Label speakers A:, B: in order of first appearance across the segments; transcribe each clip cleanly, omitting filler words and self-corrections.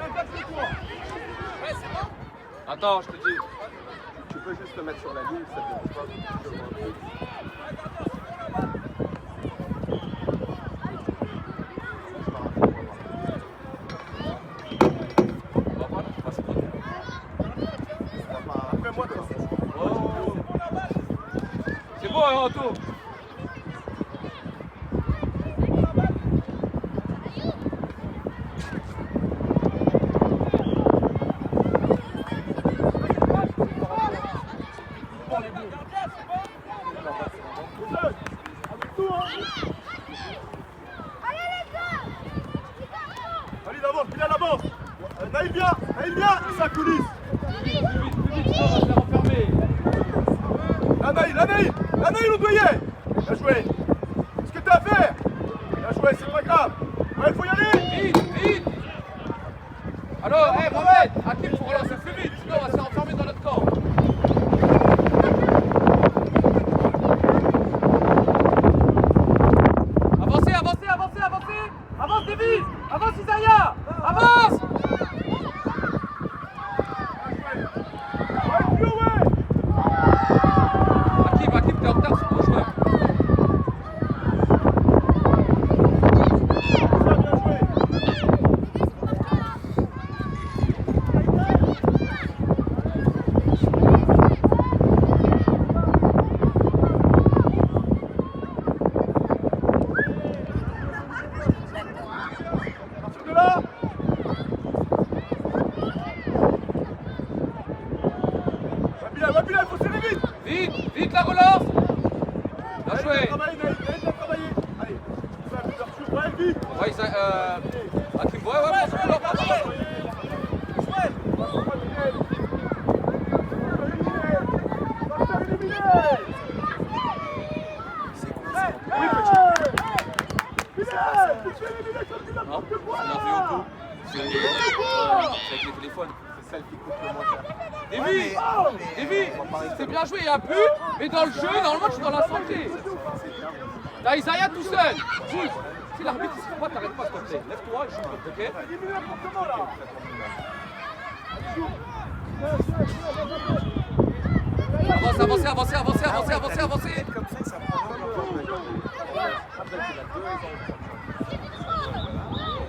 A: exactement.
B: Attends, je te dis.
A: Tu peux juste te mettre sur la ligne, ça te dérange pas. Après moi,
B: C'est bon, hein, Anto.
C: Naïl vient, et ça coulisse. La Naïl, on doyait. Bien joué. Ce que t'as à faire. Bien joué, c'est pas grave. Ouais, il faut y aller.
B: Vite. Alors, hé, Mohamed, Hakim, faut relancer plus vite, sinon on va se faire enfermer dans notre camp. Avancez. Avance, David. Avance, Isaiah. Avance. Hakim, t'es en retard sur ton joueur. Vite la relance. Bien joué.
C: Allez, ouais, vite.
B: Hakim, ouais. C'est avec les téléphones.
A: C'est celle qui coûte le moins cher.
B: Davy, c'est bien joué, il y a un but, mais dans le jeu, normalement, tu dois la santé. T'as Isaiah tout seul. Bouge. Si l'arbitre ne se fait pas, t'arrêtes pas, s'il te plaît. Lève-toi, joue, ok? Avancez.
A: Comme ça prend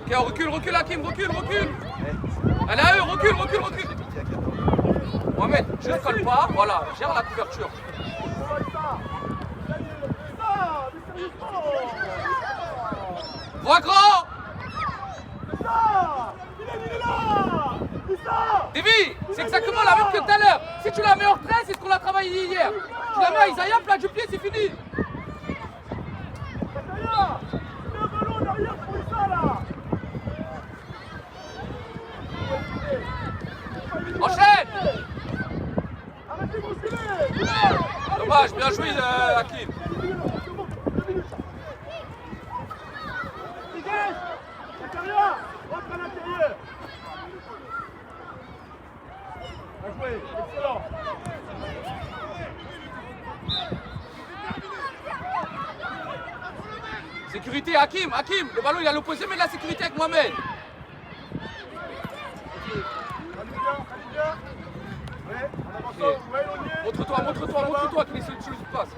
B: Ok, on recule, Hakim, recule. Allez, à eux, recule. Mohamed, je ne colle pas, voilà, gère la couverture. Vois grand! Davy, c'est exactement la même que tout à l'heure. Si tu la mets en retrait, c'est ce qu'on a travaillé hier. Tu la mets à Isaiah, plat du pied, c'est fini. Enchaîne! Dommage, bien joué Hakim.
C: Excellent.
B: Sécurité, Hakim, le ballon il est à l'opposé, mais de la sécurité avec Mohamed. Montre-toi qu'il est sur le passe.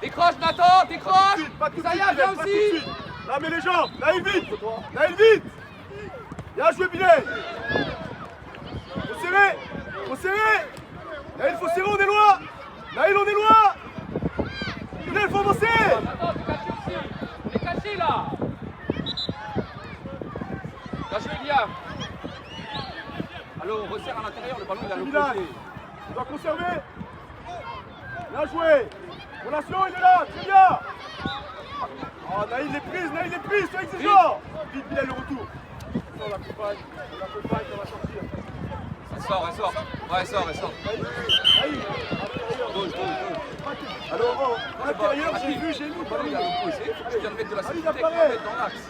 B: Décroche Nathan, décroche. Isaiah, viens aussi.
C: Là, mets les jambes. Naïl, vite. Bien joué, Bilal. Faut serrer. Naïl, faut serrer, on est loin. Bilal, faut avancer.
B: Attends, t'es caché aussi. On est caché là. Bien joué, Liam. Alors, on resserre à l'intérieur, le ballon il est à l'opposé.
C: Tu dois conserver. Bien joué. Relation, il est là, très bien. Oh, Naïl est prise, sois exigeant. Vite, Bilal, le retour. On l'accompagne, on va sortir.
B: Elle sort. Ouais, elle sort.
C: Naïf,
B: Gauche.
C: alors, à l'intérieur,
B: Hakim,
C: j'ai vu.
B: le ballon il est à l'opposé, il faut que je vienne mettre de la
C: Allez,
B: sécurité,
C: il apparaît.
B: mettre dans l'axe.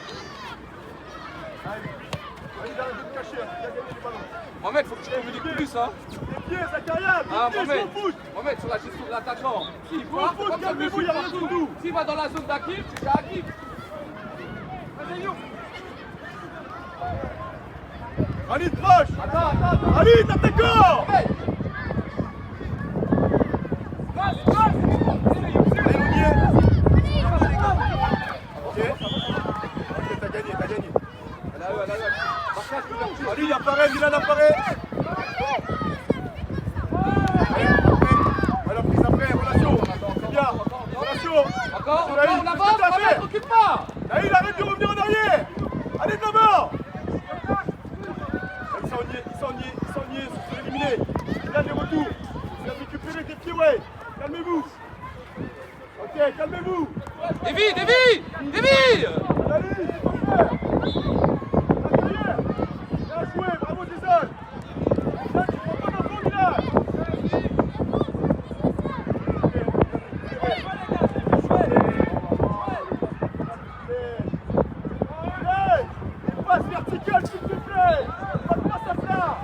C: Allez, arrête de te cacher, il a gagné le ballon.
B: Mohamed, faut que tu communiques plus, hein.
C: Les pieds, Zakaria,
B: Ah,
C: les pieds,
B: Mohamed,
C: je m'en fous.
B: Mohamed, sur la gestion de l'attaquant. S'il part,
C: Faut
B: comme ça,
C: calmez-vous,
B: le
C: y a rien
B: partout.
C: du tout.
B: S'il va dans la zone d'Hakim, tu fais Hakim.
C: Allez, proche.
B: Attends.
C: Allez, tape tes corps.
B: Hey.
C: Allez, on y est. Ok, t'as gagné.
B: Elle a eu. Marquage, couverture.
C: Allez, il apparaît, Milan apparaît. Alors, prise après, relation. Bien, relation.
B: Encore,
C: Sur Naïf,
B: on avance,
C: qu'est-ce que t'as fait?
B: t'occupe pas.
C: Naïf, arrête de revenir en arrière. Allez, d'abord. Il s'en y est, se éliminer. Il a des retours. Il a récupéré des pieds, ouais. Calmez-vous. Ok, calmez-vous.
B: Davy.
C: Allez, parfait. Derrière. Bien joué, bravo Jason. Là, tu prends pas d'enfant, Milan. Hey, une passe verticale, s'il te plaît. Pas de passe à plat.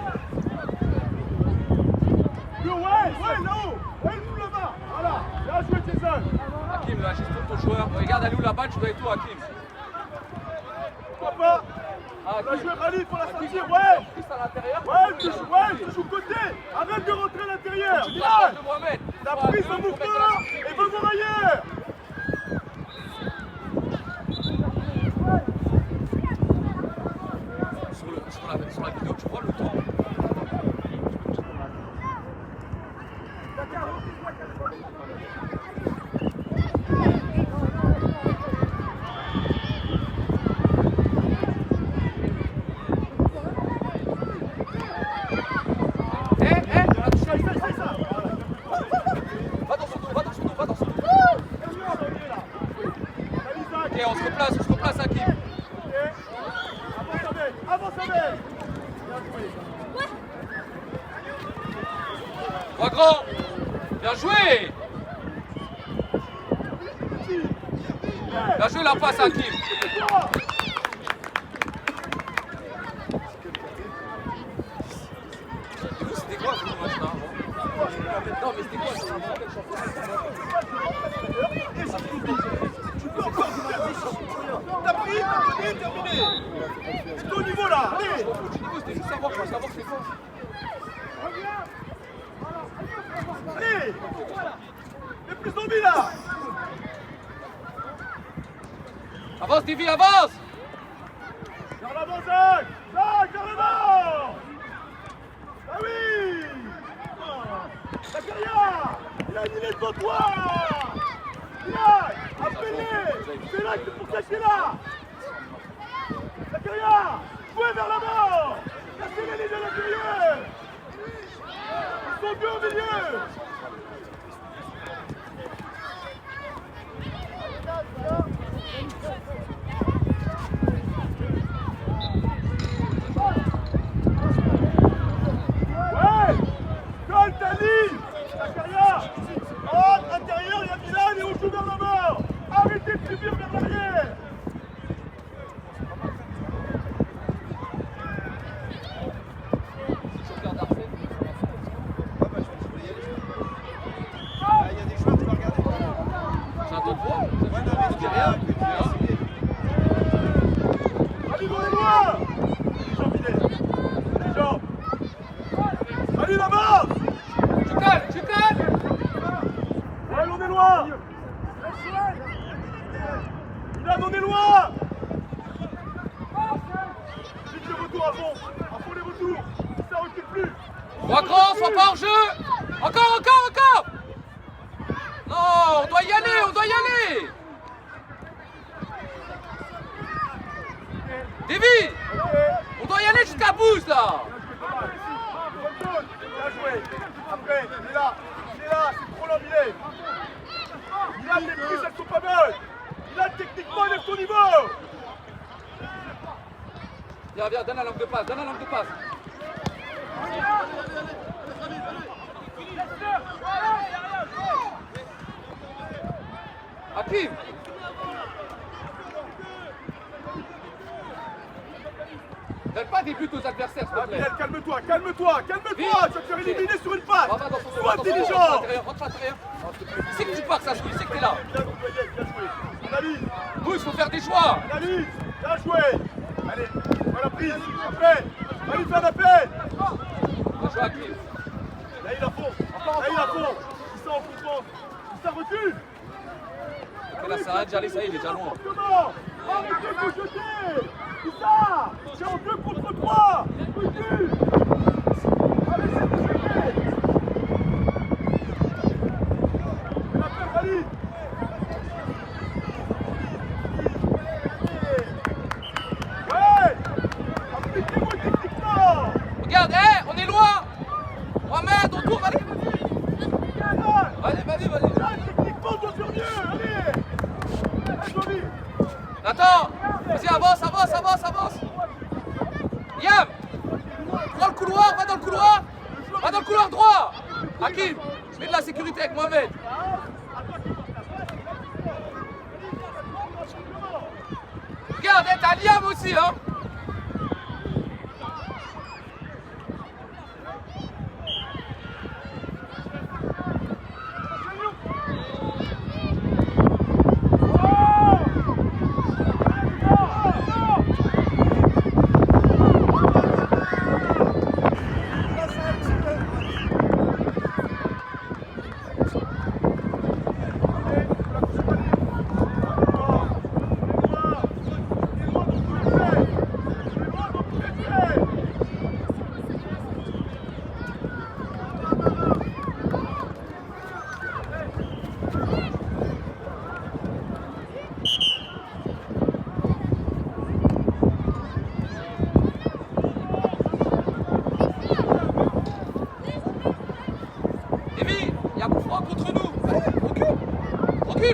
C: Ouais, là-haut. Ouais, nous là-bas. Voilà, bien joué Jason.
B: Hakim, la gestion de ton joueur. Regarde, elle est où la balle, tu dois être où, Hakim?
C: Pourquoi pas? On va jouer rallye pour la sortir, ouais.
B: Plus à l'intérieur.
C: Tu joues côté. Arrête de rentrer à l'intérieur.
B: Tu
C: Milan,
B: de Mohamed.
C: t'as pris son mouvement et va voir ailleurs.
B: Sur la vidéo, tu vois le temps. Va dans son dos. Ok, on se replace, Hakim.
C: Avance avec.
B: Trois grands. Bien joué. Bien joué la passe, Hakim. C'était quoi ce match là? Non, mais c'était quoi ce
C: T'as pris, terminé. C'est au niveau là. Allez.
B: C'était juste savoir c'est quoi.
C: Allez. Fais plus d'envie là.
B: Avance, Davy, avance.
C: Vers l'avant, Zach. Vers l'avant. Ah oui. Zakaria. Il a une ligne devant toi. Viens. Appelle-les. C'est là que c'est pour cacher là. Zakaria. Jouez vers l'avant. Cassez les lignes à l'intérieur. Ils sont bien au milieu. Ouais. Colle ta ligne. Zakaria. Entre intérieur, il y a Milan et on joue vers l'avant. Arrêtez de subir vers l'arrière. Allez, on est loin. Les jambes vidées. Les jambes. Allez, là-bas.
B: Tu calmes.
C: Allez, on est loin. Milan, on est loin. Vite le retour à fond les retours. Ça recule plus.
B: Trois grands, sois pas hors jeu. Encore. Non, on doit y aller. Davy, on doit y aller jusqu'à Bouze là.
C: Bien joué. Après, il est là, c'est trop long, il a les prises, elles sont pas bonnes. Il a techniquement, il est ton niveau.
B: Viens, donne la langue de passe. Hakim. Donne pas des buts aux adversaires, s'il te plaît.
C: Bilal, calme-toi, calme-toi, calme-toi. Tu vas te faire éliminer sur une passe.
B: Va dans son dos,
C: Sois
B: dans son dos,
C: intelligent.
B: rentre à l'intérieur. Il sait que tu pars, ça joue, il sait que t'es là.
C: Bien joué. Analyse,
B: Bouge, faut faire des choix.
C: analyse. Bien joué. Allez, voilà prise. Appel. Allez, fais un appel.
B: Bien joué, Hakim.
C: Là, il a fond. Là, il a fond. Il s'en comprend. Ça recule.
B: Ok, là, ça arrête, j'allais, ça y est, il est déjà loin.
C: Comment? Arrêtez de vous jeter. C'est ça. C'est en 2 contre 3. Recule. Arrêtez de vous jeter. L'appel, Khalid. Ouais. Appliquez-vous techniquement.
B: Regarde, on est loin. Mohamed, on tourne, allez. Vas-y.
C: Là, techniquement, on doit faire mieux. Allez. Allez, Johnny.
B: Nathan, vas-y, avance. Yam, prends le couloir, va dans le couloir. Va dans le couloir droit. Hakim, mets de la sécurité avec Mohamed. Regarde, t'as Liam aussi, hein.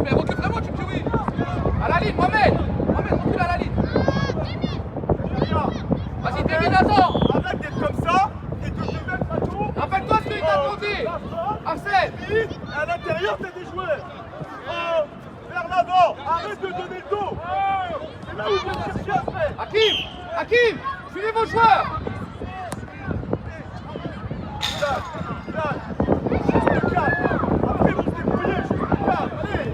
B: Mais recule vraiment, tu me dis oui. À la ligne, Mohamed, recule à la ligne. Vas-y, David, attends.
C: Arrête d'être comme ça et de te mettre à dos.
B: Rappelle-toi ce qu'il t'a dit. Arsène.
C: À l'intérieur, t'as des joueurs. Vers l'avant. Arrête de donner le dos. C'est là où il vient chercher après.
B: Hakim, suivez vos joueurs.
C: Bilal, juste le cadre. Après, vous se débrouillez, juste le cadre. Allez.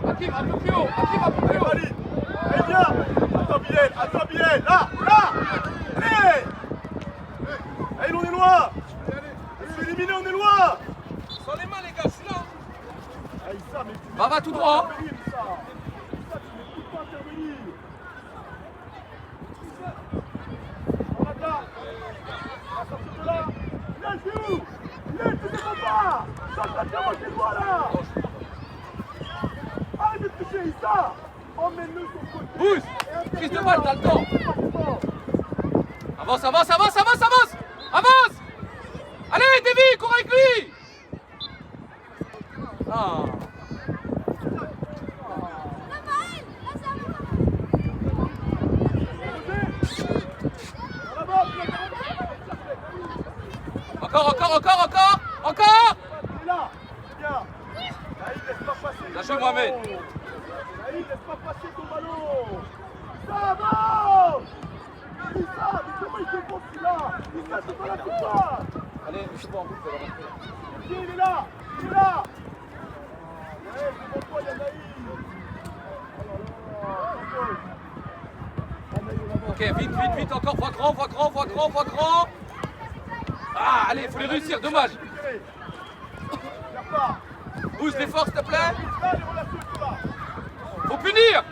B: Hakim, un peu plus haut.
C: Allez, allez, viens. Attends, Bilal. Là. Allez. Allez, on est loin. Je suis éliminé, on est loin.
B: Sans les mains, les gars, je suis là.
C: Allez, ça, mais tu
B: Va tout droit.
C: tu m'écoutes pas intervenir. On attend. On va sortir de là. Bilal, c'est où? Bilal, tu défends pas. Ça va bien moi chez toi là. Arrête de toucher Issa. Emmène-le sur le côté.
B: Bouge. Prise de balle, t'as le temps. Avance. Allez, Davy, cours avec lui. Ah. Encore.
C: Il est là. Viens. Naïd, laisse pas passer.
B: Bien joué, Mohamed.
C: Naïd, laisse pas passer ton ballon. Ça va. Issa, mais comment il fait pour celui-là? Issa, c'est pas là pour toi.
B: Allez, c'est bon, vous allez rentrer.
C: Il est là. Ouais, c'est bon, toi, il y a Naïd.
B: Ok, vite, encore, voie grand. Ah, allez, faut les réussir, dommage. Bouge l'effort, s'il te plaît. Faut punir.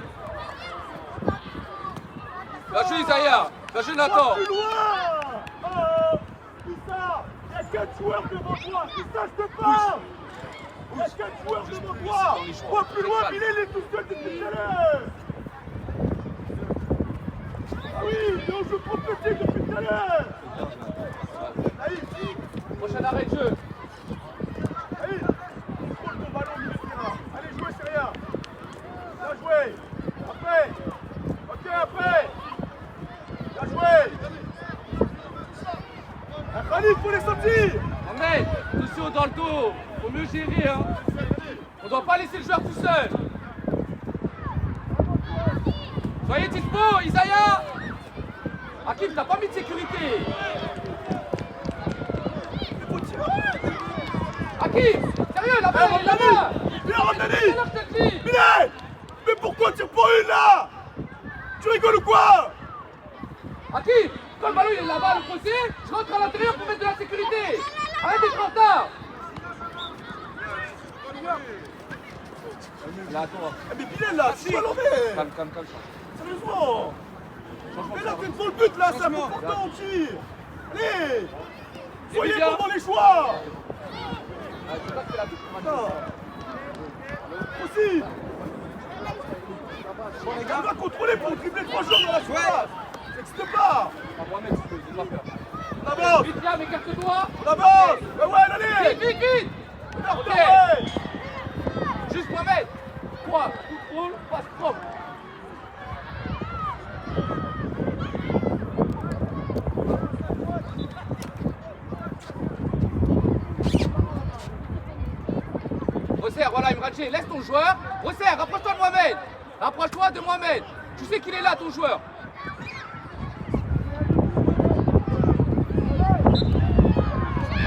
B: Bien joué, Isaiah. Bien joué, Nathan.
C: Plus loin. Issa, il y a 4 joueurs devant toi. Issa, je te parle. Il y a 4 joueurs devant toi. Vois plus loin, Bilal, il est tout seul depuis tout à l'heure. Ah oui, il est au jeu prophétique depuis tout à l'heure.
B: Prochain arrêt de jeu.
C: Allez, contrôle ton ballon, milieu de terrain. Allez, jouez, c'est rien. Bien joué. Après. Ok, après. Bien joué. Khalid, faut les sortir.
B: Mohamed, attention dans le dos. Faut mieux gérer, hein. On doit pas laisser le joueur tout seul. Soyez dispo, Isaiah. Hakim, t'as pas mis de sécurité. Hakim, sérieux, la balle, elle est là-bas.
C: Viens, Randani.
B: C'est là que je te dis.
C: Bilal, mais pourquoi tu pas une là? Tu rigoles ou quoi?
B: Hakim, quand le ballon il est là-bas, le posé, je rentre à l'intérieur pour mettre de la sécurité. Arrête d'être en retard. Là, attends.
C: Mais Bilal là, c'est pas l'envers.
B: Calme.
C: Sérieusement. Mais là, t'es devant le but là, c'est important, on tire. Allez. Soyez
B: bien.
C: bons dans les choix.
B: Je sais pas si c'est la touche pour
C: Non. Aussi. On doit contrôler pour dribbler 3 joueurs dans la surface. Ça n'existe pas.
B: Mohamed, tu peux pas faire.
C: On avance.
B: Vite, viens, écarte-toi.
C: On avance. Ouais, allez.
B: Vite.
C: Ok.
B: Juste Mohamed. 3, contrôle, passe propre. Resserre, voilà Imran, laisse ton joueur. Resserre, rapproche-toi de Mohamed. Rapproche-toi de Mohamed. Tu sais qu'il est là, ton joueur.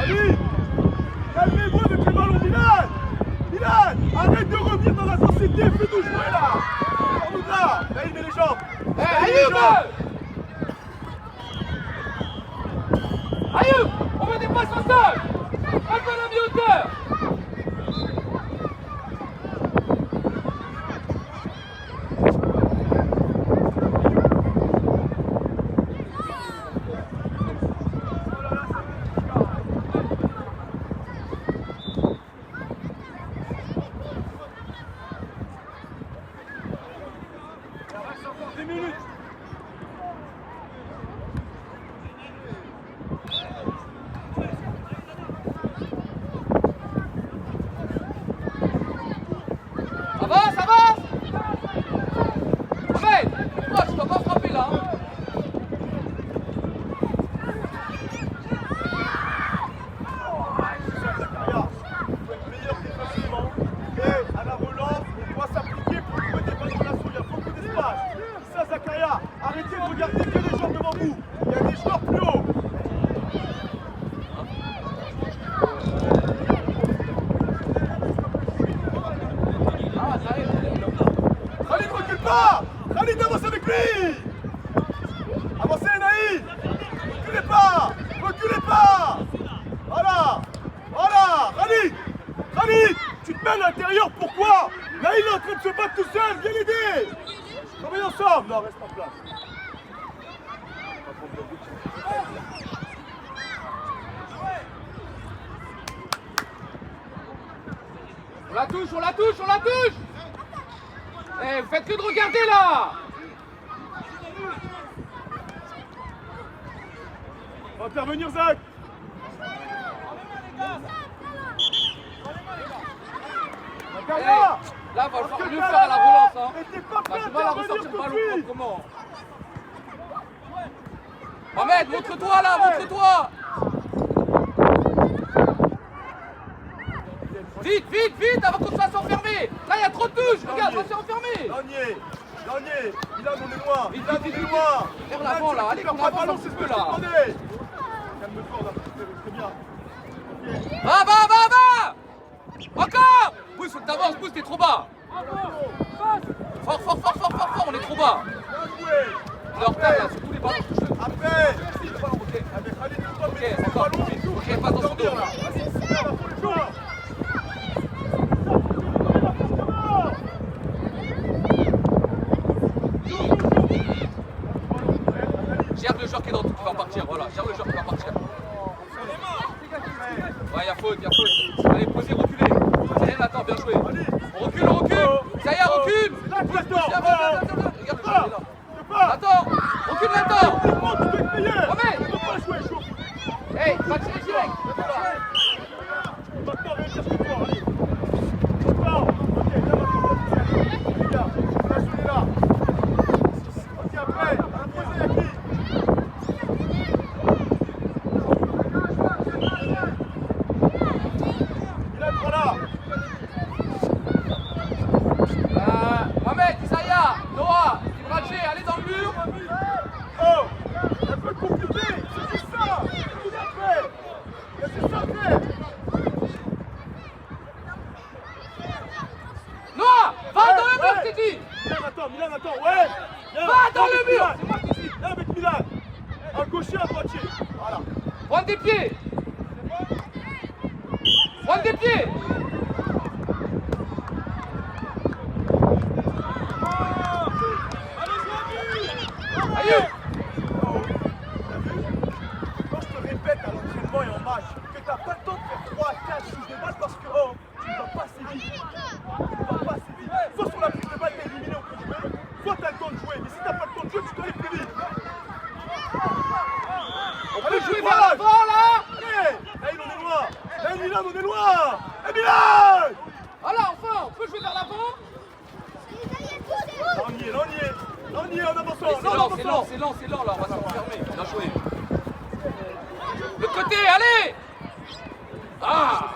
C: Ali, calmez-vous avec le ballon, Bilal. Bilal, arrête de revenir dans l'intensité, fais-nous jouer là. On nous là, il met les jambes.
B: Ayoub, Ayoub, on veut des passes au sol. Un peu la mi-hauteur. Avance. Mohamed, toi, tu dois pas frapper là. Hein.
C: Et à la relance, on doit s'appliquer pour trouver des bonnes relations. Il y a beaucoup d'espace. Ça, Zakaria, arrêtez de regarder que les joueurs devant vous. Il y a des joueurs plus haut. Khalid, recule pas. Khalid, avance avec lui. Avancez, Naïd. Reculez pas. Voilà. Khalid, tu te mets à l'intérieur, pourquoi? Là, il est en train de se battre tout seul, viens l'aider. Travaillez ensemble. Non, reste en place.
B: On la touche. Eh, vous faites que de regarder là.
C: On va intervenir, Zach.
B: Eh, là, va falloir mieux faire à la relance. Hein.
C: Mais t'es pas prêt
B: Bah,
C: à
B: tu vas la
C: intervenir
B: ressortir
C: tout
B: le
C: de
B: ballon
C: suite.
B: proprement. Mohamed, montre-toi là, montre-toi. Vite, avant qu'on se fasse enfermer. Là, il y a trop de touches. Regarde, on va se faire enfermer.
C: Dernier, Milan, on est loin.
B: Vite.
C: loin.
B: Vers l'avant là, allez,
C: Tu perds
B: qu'on
C: pas de
B: avance
C: ballon,
B: un
C: c'est
B: petit
C: ce
B: peu
C: que je te
B: là.
C: demandais. Calme-toi, on a très bien.
B: Va. Encore. Pousse, faut que t'avances, pousse, t'es trop bas. Fort, on est trop bas.
C: Bien joué.
B: On est en retard là, sur tous les ballons toucheux.
C: Après.
B: Le ballon, ok.
C: Avec Khalid, tout le temps,
B: Ok,
C: mais
B: d'accord,
C: ballon,
B: vite.
C: tout.
B: Ok, passe dans son dos.
C: Là. Vas-y, là, pour les joueurs.
B: Gère le joueur qui est dans tout, qui va partir, voilà, gère le joueur qui va partir. Ouais, y'a faute. Allez, posez, reculez. C'est rien, attends, bien joué. On recule. Ça y est, recule. Viens. Regarde le joueur, il est là. Attends, recule maintenant. Mohamed. Hey, va tirer direct.
C: moitié. Voilà.
B: Pointe des pieds. Pointe des pieds. Aïe.
C: Quand je te répète à l'entraînement et en match que tu n'as pas le temps de faire 3, 4, 6 de balle parce que tu ne vas pas assez vite. Tu ne vas pas assez vite. Soit sur la prise de balle, tu es éliminé au premier, soit tu as le temps de jouer. Mais si tu n'as pas le temps de jouer, tu dois aller plus vite.
B: On peut jouer vers l'avant là.
C: Allez, Naïl, on est loin. Naïl, Milan, on est loin. Et Milan.
B: Voilà, enfin, on peut jouer vers l'avant.
C: Là, on y est, là, on y est. Là, on y est, en avançant.
B: C'est lent, c'est lent là, on va s'enfermer. Bien joué. De côté, allez. Ah.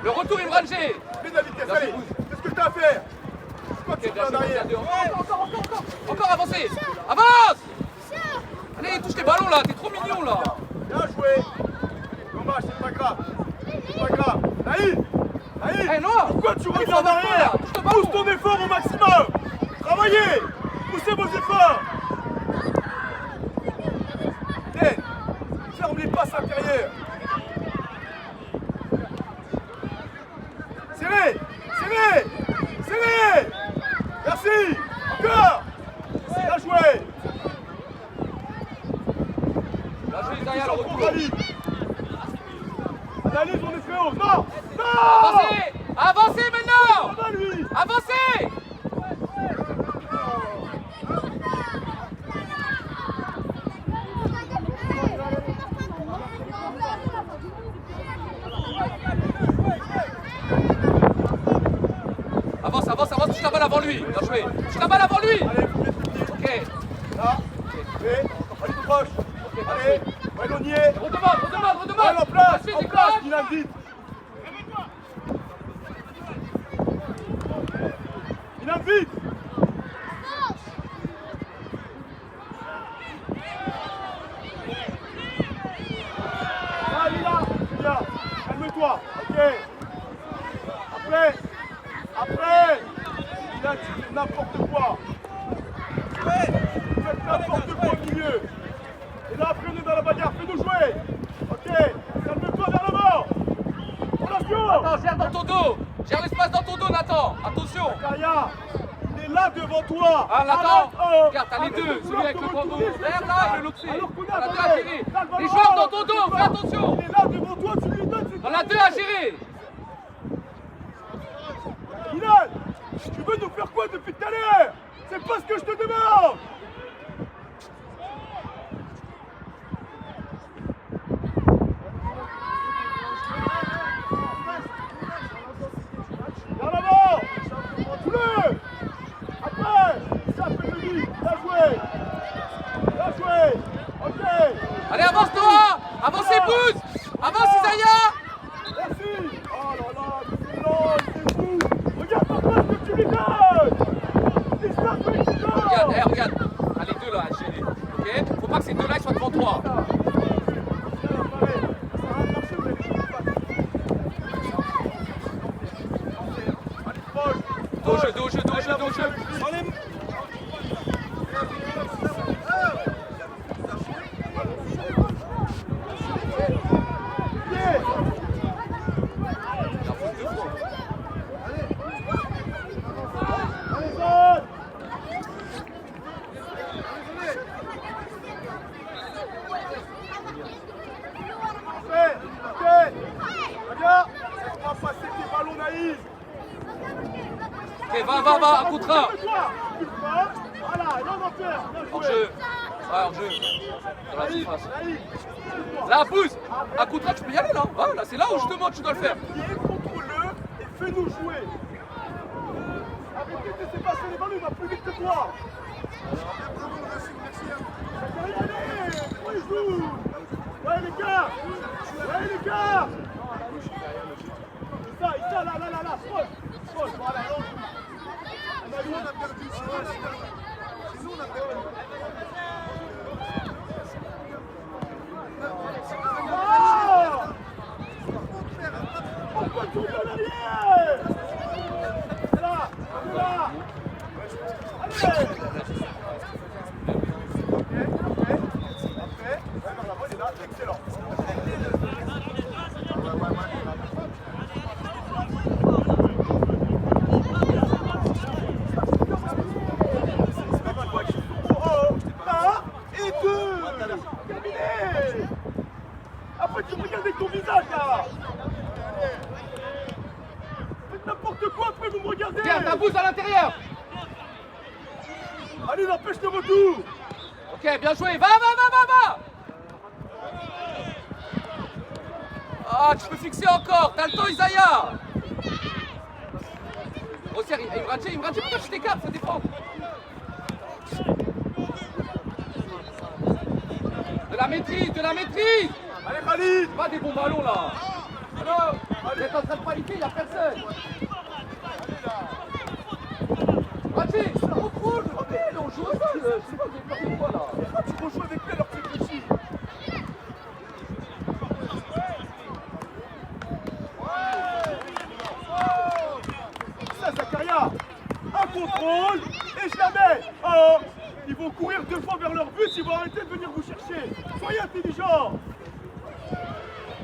B: Le retour Imran G.
C: Mets de la vitesse,
B: Bien
C: allez.
B: joué, Bouze.
C: Qu'est-ce que tu as à faire? Pourquoi
B: Ok,
C: tu
B: bien
C: fais en
B: joué,
C: arrière?
B: Encore, avancez. Avance. Allez, touche les ballons là, t'es trop mignon là.
C: Bien joué. Dommage, c'est pas grave. C'est pas grave. Naïl. Naïl.
B: Eh, Noah.
C: Pourquoi tu
B: Allez,
C: reviens
B: faut
C: en
B: avoir
C: arrière?
B: peur, touche le ballon.
C: Pousse ton effort au maximum. Travaillez. Poussez vos efforts. Tiens. Ferme les passes intérieures. Serrez. Serrez. Serrez. Merci. Encore. Bien joué.
B: Bien joué, Zaya, le
C: Pour
B: retour.
C: Valide. Analyse, on est très haut. Non. Non.
B: Avancez. Avancez maintenant.
C: Ça va, lui.
B: Avancez. Avance, avance, avance, touche la balle avant lui. Bien joué. Touche la balle avant lui.
C: Allez, vous mettez le pied.
B: Ok.
C: Là. Et allez tout proche. Allez. Ouais, on y est.
B: Redemande.
C: Allez, en place.
B: Vas-y,
C: En
B: décolle.
C: place, Dylan, vite. Dylan, vite. Ah, Lila. Bien. Calme-toi. Ok. Après. Dylan, tu fais n'importe quoi. Tu fais n'importe quoi au milieu. Et là, après, on est dans la bagarre. Fais-nous jouer. Ok. Calme-toi vers l'avant. Relation.
B: Attends, gère dans ton dos. Gère l'espace dans ton dos, Nathan. Attention.
C: Zakaria, il est là devant toi.
B: Ah, Nathan.
C: Arrête,
B: Regarde, t'as les
C: arrête de
B: deux. Celui
C: vouloir
B: avec
C: te
B: le bandeau
C: retourner,
B: vert
C: c'est
B: là
C: ça.
B: et l'autre c'est.
C: Alors qu'on
B: On a
C: a
B: deux
C: volé.
B: à gérer.
C: Là, le ballon.
B: Les joueurs dans ton dos, fais attention.
C: Il est là devant toi, tu lui donnes.
B: On a deux à gérer.
C: Bilal, tu veux nous faire quoi depuis tout à l'heure? C'est pas ce que je te demande. Vers l'avant. Joue-le. Après, ça fait le vide. Bien joué. Bien joué. Ok.
B: Allez, avance Noah. Avancez, Bouze. Avance, Isaiah.
C: Merci. Oh là là, c'est lent, c'est fou. Regarde pas ce que tu lui donnes. C'est ça que tu donnes.
B: Regarde, regarde. Ah, les deux là à gérer. Ok. Faut pas que ces deux là ils soient devant toi. Dos au jeu, dos au jeu, dos au jeu, dos au jeu. Il en faut deux fois. Ok, va, un contre un. Hors jeu. Ouais, hors jeu. Dans la surface. Là, pousse. Un contre un, tu peux y aller là. Voilà, c'est là où justement tu dois le faire.
C: Contrôle-le et fais-nous jouer. Arrêtez de laisser passer les ballons, il va plus vite que toi. Allez, pourquoi il joue? Ouais les gars. Issa, là, Paul, voilà, on joue. On a perdu, c'est nous on a perdu. Pourquoi tu reviens en arrière? C'est là. Allez. Après. là, excellent. Et deux. Terminé. Après tu me regardes avec ton visage là. Faites n'importe quoi, après vous me regardez.
B: Regarde, ta bouse à l'intérieur.
C: Allez, n'empêche le retour.
B: Ok, bien joué. Va. Ah, tu peux fixer encore. T'as le temps, Isaiah. Rossière, Imradji, pourquoi tu t'écartes? Ça défend. De la maîtrise.
C: Allez, Khalid.
B: Pas des bons ballons là. Alors, vous êtes en train de paniquer, il n'y a personne. Imradji, contrôle. Ok, on joue au sol. Je sais pas, vous avez peur de quoi là?
C: Tu rejoues avec lui alors que tu réfléchis. Ça, Zakaria, un contrôle et je la mets. Oh, ils vont courir 2 fois vers leur but, ils vont arrêter de venir vous chercher. Soyez intelligents.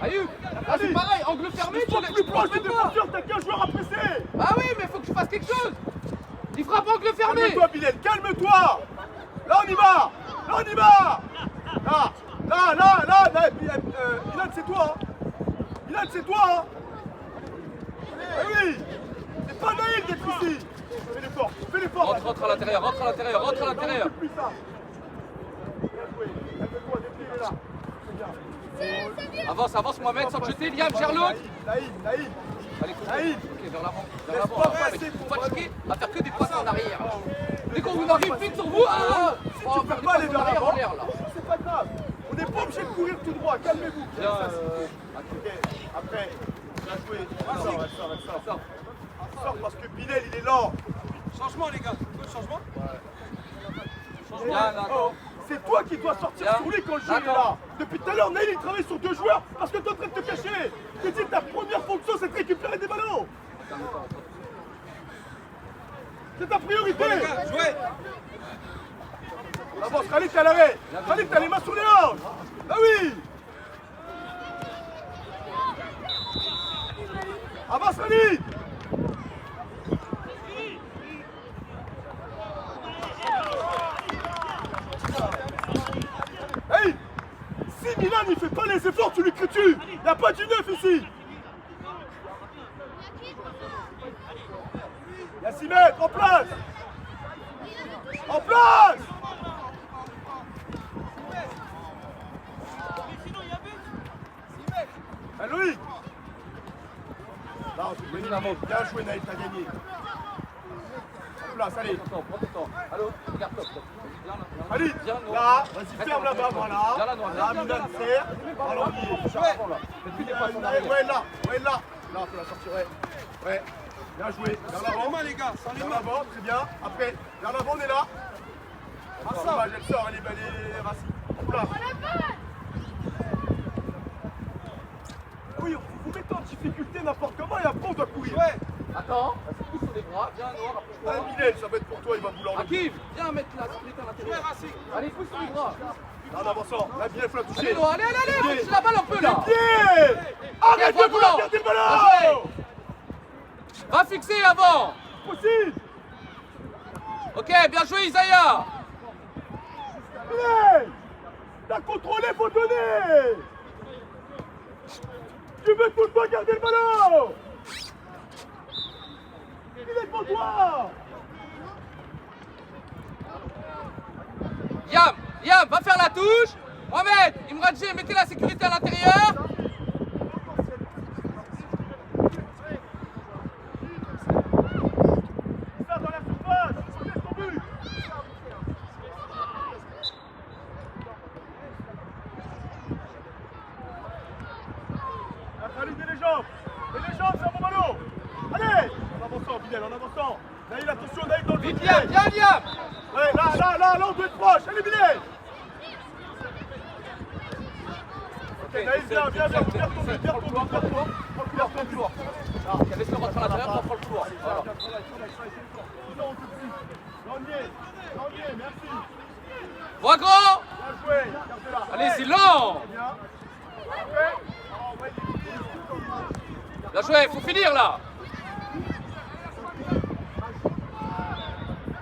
B: Ayoub, là c'est pareil, angle fermé,
C: Ils sont plus proches des défenseurs, t'as qu'un joueur à presser.
B: Ah oui, mais faut que tu fasses quelque chose. Il frappe angle fermé.
C: Calme-toi, Bilal, calme-toi. Là, on y va. Là, Bilal, c'est toi. Bilal, c'est toi. Hein. Eh oui. C'est pas Naïl d'être ici. Fais l'effort.
B: Rentre à l'intérieur.
C: Plus ça. Bien joué. Calme-toi, dépliez là. C'est bien.
B: Avance, Mohamed, sans te jeter, Liam, Sherlock.
C: Naïl.
B: Allez,
C: Naïl.
B: ok, vers l'avant.
C: Laisse
B: Mais
C: pas
B: faut pas chiquer à faire que des passes en arrière. Dès qu'on
C: Si
B: vous arrive vite sur vous,
C: tu
B: on
C: peux
B: va faire des
C: pas aller
B: passes
C: vers
B: en arrière
C: l'avant,
B: en l'air là.
C: c'est pas grave. On n'est pas obligé de courir tout droit, calmez-vous.
B: Bien,
C: Ok, après, bien joué. Elle sort parce que Bilal, il est lent.
D: Changement les gars, changement.
B: Bien, là, attends.
C: C'est toi qui dois sortir
B: Bien.
C: sur lui quand le jeu est
B: Attends.
C: là. Depuis tout à l'heure, Naïl, il travaille sur 2 joueurs parce que t'es en train de te cacher. Je te dis que ta première fonction, c'est de récupérer des ballons. C'est ta priorité.
D: Les gars, jouez.
C: Avance, Khalid, t'es à l'arrêt. Khalid, t'as les mains sur les hanches. Ah oui. Avance, Khalid. Hey, si Milan il fait pas les efforts, tu lui cries dessus. Il n'y a pas du neuf ici. Il y a 6 mètres, en place. En place. Ah, Loïc. Là, bien joué Naïl, t'as gagné. En place, allez.
B: Prends ton temps. Allô, regarde top.
C: Allez, là, vas-y, ferme là-bas, voilà. Là, Milan serre. Alors, ouais, là. Là, faut la sortir, ouais. Bien joué. Vers
D: Sans les
C: l'avant.
D: mains les gars, sans les
C: Vers
D: mains.
C: l'avant, très bien. Après, vers l'avant, on est là. Dommage, elle sort, elle est racine. En place. Oui, vous mettez en difficulté n'importe comment et après on doit courir.
D: Ouais.
B: Attends, pousse sur les bras, viens Noir,
C: Ah,
B: approche-toi.
C: Bilal, ça va être pour toi, il va vouloir le.
B: Hakim, viens mettre la sécurité à
D: Jouez
B: l'intérieur.
D: Racing.
B: Allez, pousse sur les bras.
C: En avançant, là, Bilal, faut la toucher.
B: Allez Noir, allez, pousse la balle un peu là.
C: Pied. Arrête de
B: Tiens,
C: vouloir
B: Franck,
C: garder le
B: bien
C: ballon.
B: Va fixer avant.
C: Possible.
B: Ok, bien joué Isaiah.
C: Bilal, t'as contrôlé, faut donner. Tu veux tout le temps garder le ballon. Il est pour toi.
B: Yam, va faire la touche. Mohamed, Imradji, mettez la sécurité à l'intérieur.
C: Ça dans la surface. Laisse ton but. Khalid, et les jambes. C'est un bon ballon. Allez. En avançant, Bilal, en avançant. Naïl, attention, Naïl dans le
B: Vite
C: pied.
B: Liam.
C: Ouais, là, on doit être proche. Allez, Bilal. Ok, Naïl, viens, viens ton couloir.
B: Laisse le rentrer à l'intérieur, on prend le couloir. Voilà.
C: Janvier, merci.
B: Voix grand.
C: joué. Gardez-la.
B: Allez, c'est lent.
C: Bien. Après, on va y
B: Bien joué, faut finir là.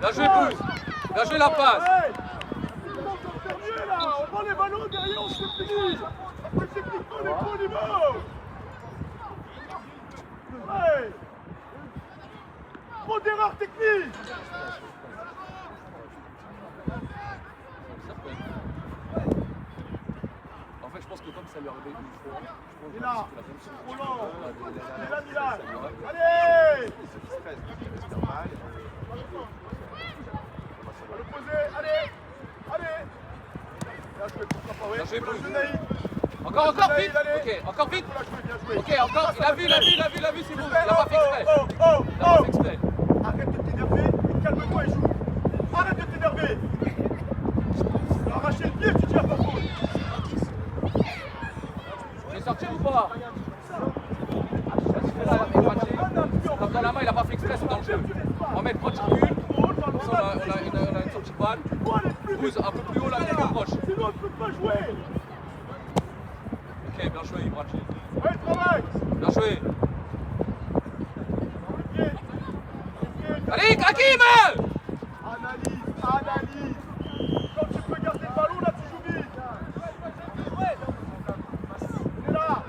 B: Bien joué, Pouce. Bien joué la passe.
C: Hey, on commence à faire mieux là. On prend les ballons derrière, on se finit. Après, techniquement, on est pas au niveau. Hey, trop d'erreurs techniques.
B: En fait, je pense que comme ça lui arrivait une fois, je pense
C: Et là,
B: que la même chose.
C: trop lent. Et là, Milan.
B: Ça lui aurait-
C: Allez.
A: C'est du stress. C'est normal.
C: À l'opposé, allez. Allez. Bien joué, pourquoi pas, oui.
B: Bien joué,
C: Pour la
B: Pouce.
C: Genaï.
B: Encore, encore,
C: Genaï,
B: vite.
C: allez.
B: Ok, encore vite.
C: Pour la jouer, bien joué.
B: Ok, encore. Il a vu, c'est bon. Il a pas fait exprès.
C: Oh, oh,
B: Il a pas
C: oh.
B: fait exprès.
C: Arrête de t'énerver et calme-toi et joue. Arrête de t'énerver. Tu as arraché le pied, tu tiens pas faute.
B: Tu veux sortir ou pas? Vas-y, fais là, mais Prachi. Comme dans la main, il a pas fait exprès, c'est dans le jeu. On va mettre Prachi nul. Comme ça, on a une sortie de balle.
C: Tu dois aller plus
B: Pouce un peu plus haut là, il est proche.
C: sinon tu peux pas jouer.
B: Ok, bien joué, Prachi.
C: Ouais, travail.
B: Bien joué.
C: Pied. Pied.
B: Allez, Hakim!
C: Analyse, analyse. Quand tu peux garder le ballon, là tu joues vite. Il est là.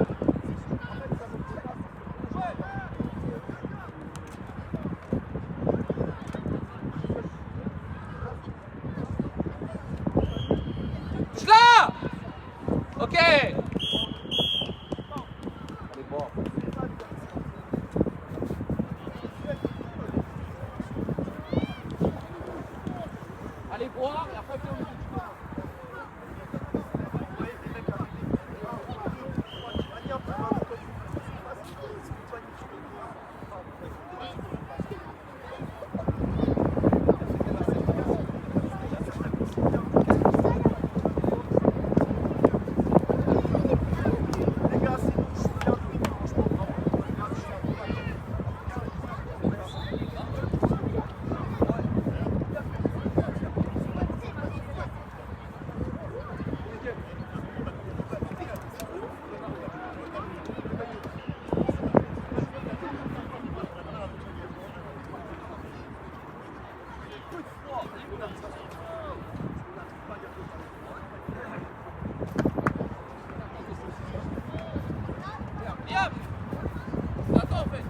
B: Touche là! Ok! Allez, bon. Allez boire et après on
C: Les gars, c'est bon, je suis bien.
B: Viens! Attends en fait!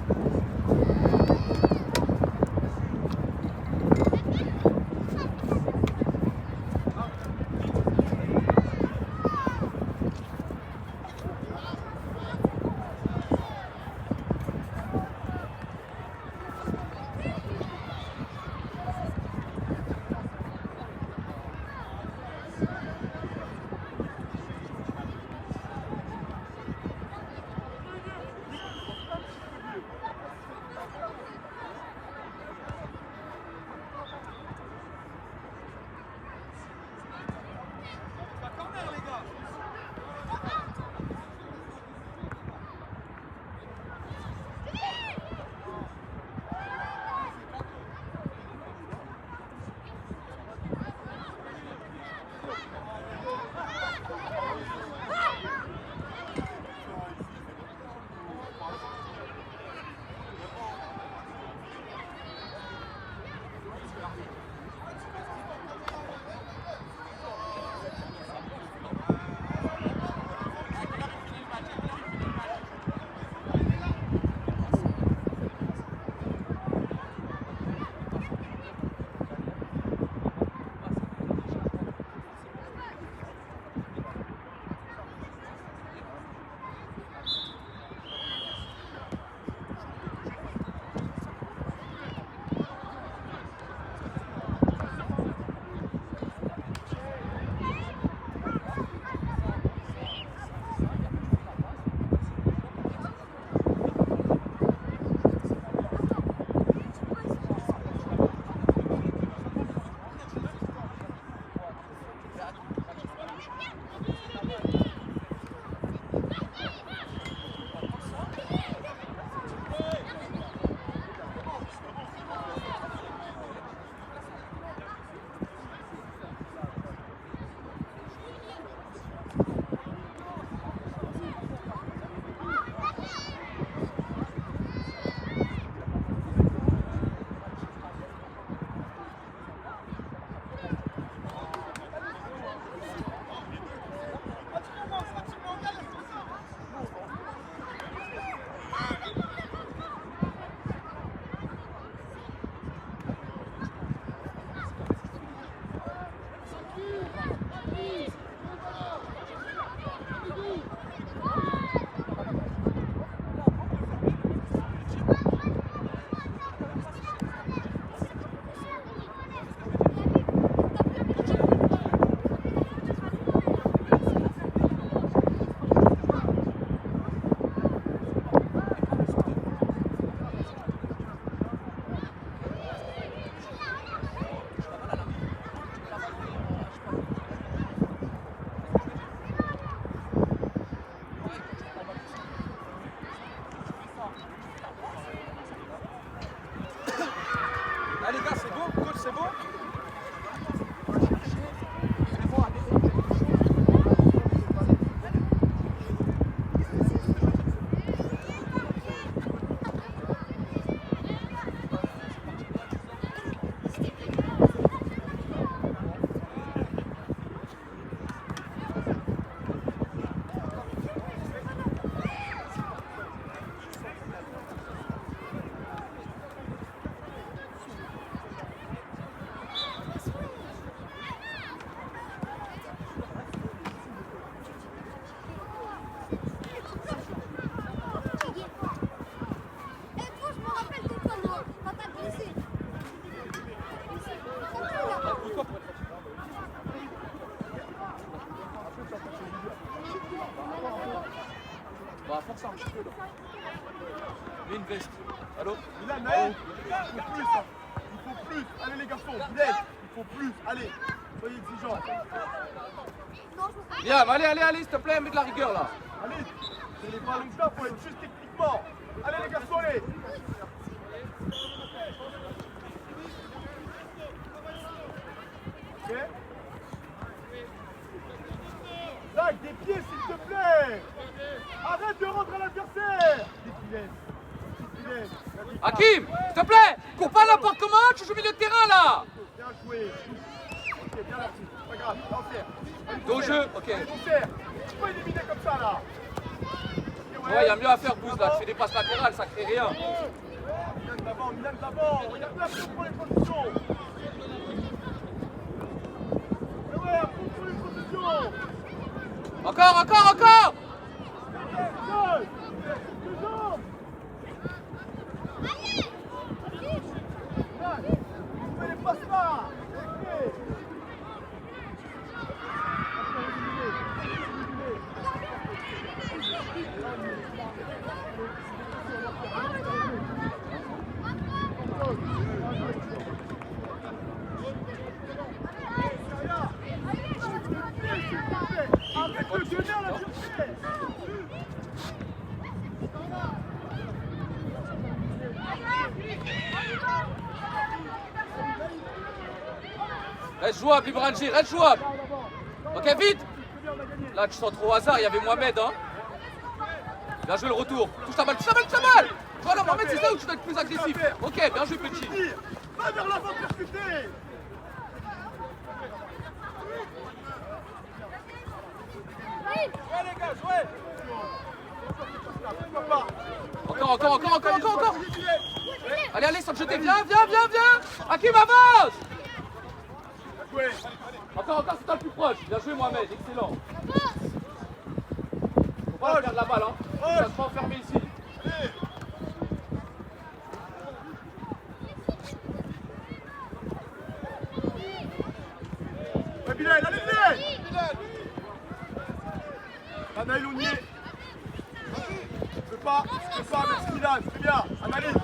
B: Bah, force un petit peu là. Mets une veste. Allô?
C: Milan, Naël, il faut plus. Hein. Il faut plus. Allez les garçons, Bilal, il faut plus. Allez, soyez exigeants.
B: Bien, allez, s'il te plaît, mets de la rigueur là.
C: Allez, c'est les ballons que ça, faut être juste techniquement. Allez les garçons, allez. Ok. Zach, des pieds s'il te plaît. Arrête de rendre à l'adversaire.
B: Hakim, s'il te plaît, cours pas n'importe comment, tu joues au milieu de terrain là.
C: Bien joué. Ok, bien là-dessus. Pas grave, t'en sers.
B: Dos au jeu, ok.
C: Allez, t'en sers. Tu peux éliminer comme ça là.
B: Ouais, il y a mieux à faire, Boost là. Tu fais des passes latérales, ça crée rien.
C: Milan d'avant. Regarde là, pour les positions. Mais ouais, pour les positions.
B: Encore.
C: Deux jambes. Fais les passes là. Ok. Arrête de donner à l'adversaire.
B: Reste jouable, Ibranji, reste jouable. Ok, vite. Là, tu sens trop au hasard, il y avait Mohamed. Hein. Bien joué le retour. Touche ta balle. Voilà, Mohamed, c'est ça où tu dois être plus agressif. Ok, bien joué, petit.
C: Va vers l'avant, percuter.
D: Ouais les gars, jouez.
B: Encore. Allez, sans te jeter. Viens. Hakim, avance. Encore, c'est toi le plus proche. Bien joué, Mohamed, excellent. Faut pas perdre la balle, hein. Ça se fait enfermer ici.
C: Ouais, Bilal, allez, Bilal. Anaïl, on y est. Je peux pas, merci Milan, c'est bien. Analyse.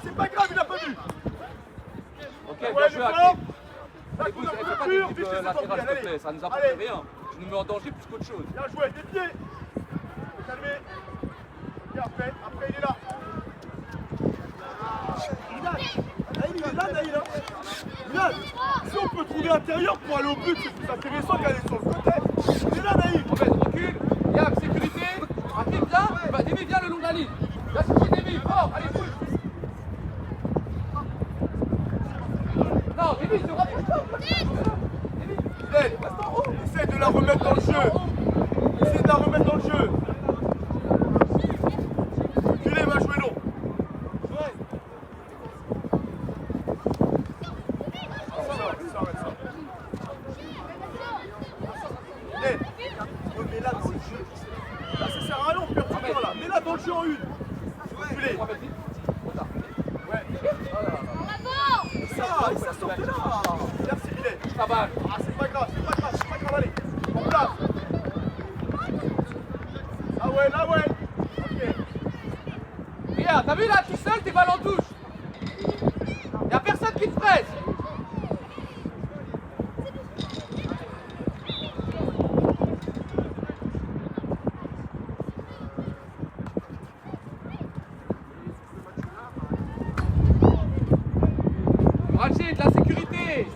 C: C'est pas grave, il a pas vu.
B: Ok, bien joué, Hakim.
C: Ça
B: Écoute,
C: coûte
B: fais
C: un
B: pas
C: peu
B: des
C: dur,
B: trucs
C: mais c'est
B: latérales, s'il te plaît.
C: allez.
B: Ça nous apporte
C: Allez.
B: rien. Tu nous mets en danger plus qu'autre chose.
C: Bien joué, des pieds. Calmez. Et après, il est là. Naïl, il est là, Naïl. Milan, si on peut trouver l'intérieur pour aller au but, c'est plus intéressant qu'aller sur le côté. Il est là, Naïl.
B: Mohamed, recule. Yam, sécurité. Hakim, viens. Demi, viens le long de la ligne. Viens chercher Demi. Fort, allez, bouge. Non, Demi, te rapproche-toi.
C: Essaye de la remettre dans le jeu. Reculez, va jouer long. Mets là dans le jeu. Là, ça sert à rien, on perd du temps là. Mets là dans le jeu en une. Reculez.
B: Mohamed, vite.
C: Ouais. Ça sort de là. Merci, Bilal.
B: Touche ta balle.
C: Ah, c'est pas grave, allez. En place. Ah ouais. Ok.
B: Regarde, t'as vu là, tout seul, tes balles en touche. Y'a personne qui te presse. Mohamed, de la sécurité.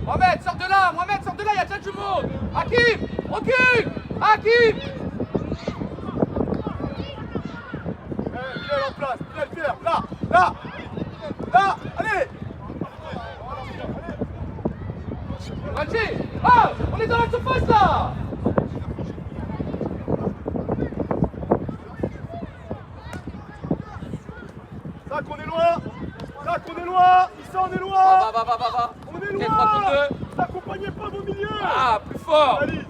B: Mohamed, sors de là, il y a déjà du monde. Hakim, recule. Hakim.
C: Bilal en place, Bilal, là, allez.
B: Mohamed, oh, on est dans la surface là.
C: Zach, on est loin. Issa, on est loin.
B: Va.
C: On est
B: Ok,
C: loin.
B: 3 contre 2.
C: N'accompagnez pas vos milieux.
B: Ah, plus fort.
C: Allez.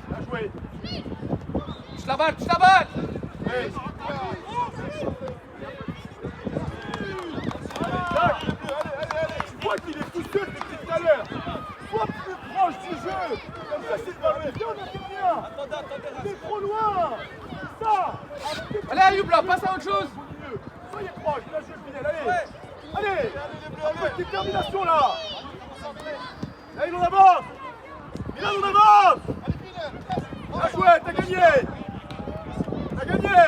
C: Bien joué.
B: Touche la balle.
C: Hey. Zach, tu vois qu'il est tout seul depuis tout à l'heure. Sois plus proche du jeu. mieux. Comme ça, c'est pas le bien, on intervient. On est trop loin. C'est ça.
B: Allez, Ayoub, là, passe à autre chose.
C: Soyez proche, là, je finis, allez. Allez, un peu de détermination, là. Là, il en avance. Il en avance. Bien joué, t'as gagné. T'as gagné.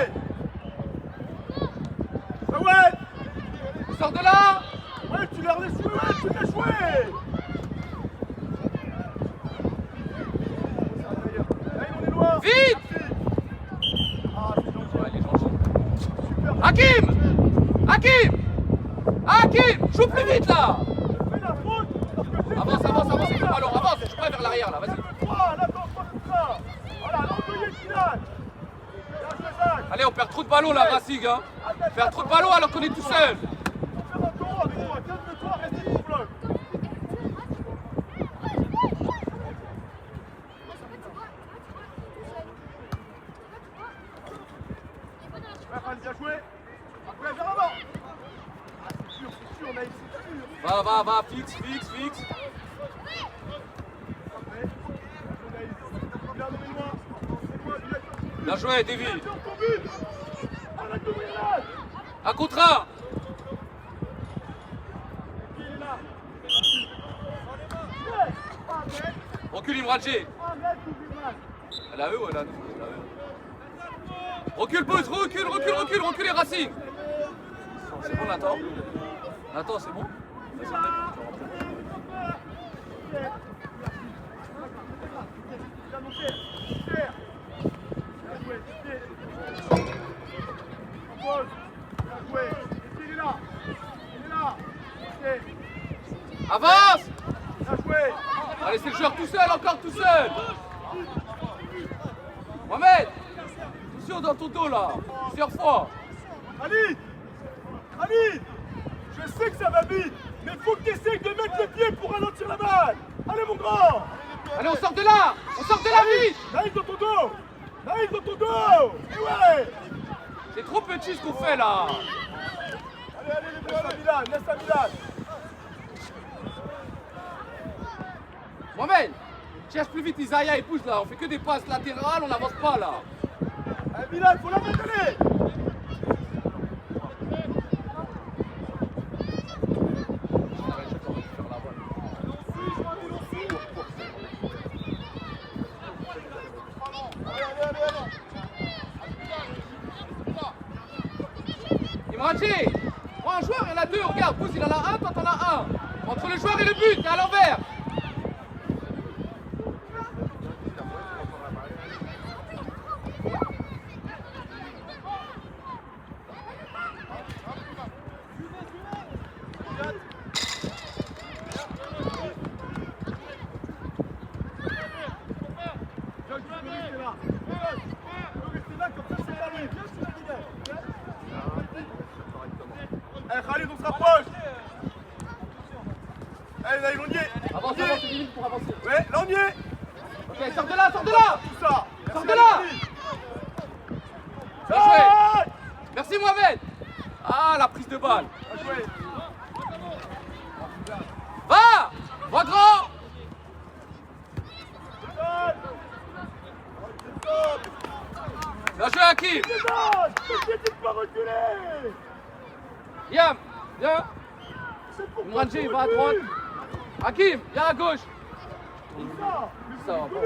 C: Ah ouais.
B: Sors de là.
C: Ouais, tu l'as joué, ouais, tu l'as joué. Là, on est loin.
B: Vite.
C: Ah, c'est gentil.
B: Ouais, les gens.
C: Super.
B: Hakim. Hakim. Hakim, joue plus vite là.
C: Fais la faute.
B: Avance, avance, avance, c'est le ballon, avance, je prends vers l'arrière là, vas-y. Allez, on perd trop de ballons là, Racing, hein. On perd trop de ballons alors qu'on est tout seul. Va, fixe. Bien joué, Davy. Un contre un. Recule Imradji. Elle a eux ou elle a nous? Recule, Buzz, recule, Racing. C'est bon, Nathan. Nathan, c'est bon? Vas-y, avance. Allez, c'est le joueur tout seul, encore tout seul. Mohamed, attention dans ton dos là, plusieurs fois.
C: Ali, je sais que ça va vite, mais faut que tu essayes de mettre les pieds pour ralentir la balle. Allez mon grand.
B: Allez, on sort de là vite.
C: Naïf dans ton dos. Et ouais.
B: C'est trop petit ce qu'on fait là.
C: Allez, laisse à Milan.
B: Mohamed, cherche plus vite Isaiah et pousse là, on fait que des passes latérales, on n'avance pas là.
C: Allez Milan, faut la mettre, allez.
B: Imradji, prends un joueur, il y en a deux, regarde, pousse, il en a un, toi t'en as un. Entre le joueur et le but, t'es à l'envers.
C: Khalid, on se rapproche. Allez, là, on y est.
B: Avance, c'est 10 minutes pour avancer.
C: Ouais, là, on y est.
B: Ok, sors de là.
C: Tout ça.
B: Sors de là. Bien joué. Merci Mohamed. Ah, la prise de balle.
C: Bien joué.
B: Va grand. Bien joué Hakim.
C: Ne pas reculer.
B: Yam, viens. Imradji, il va à droite. Hakim, viens à gauche. Ça va pas,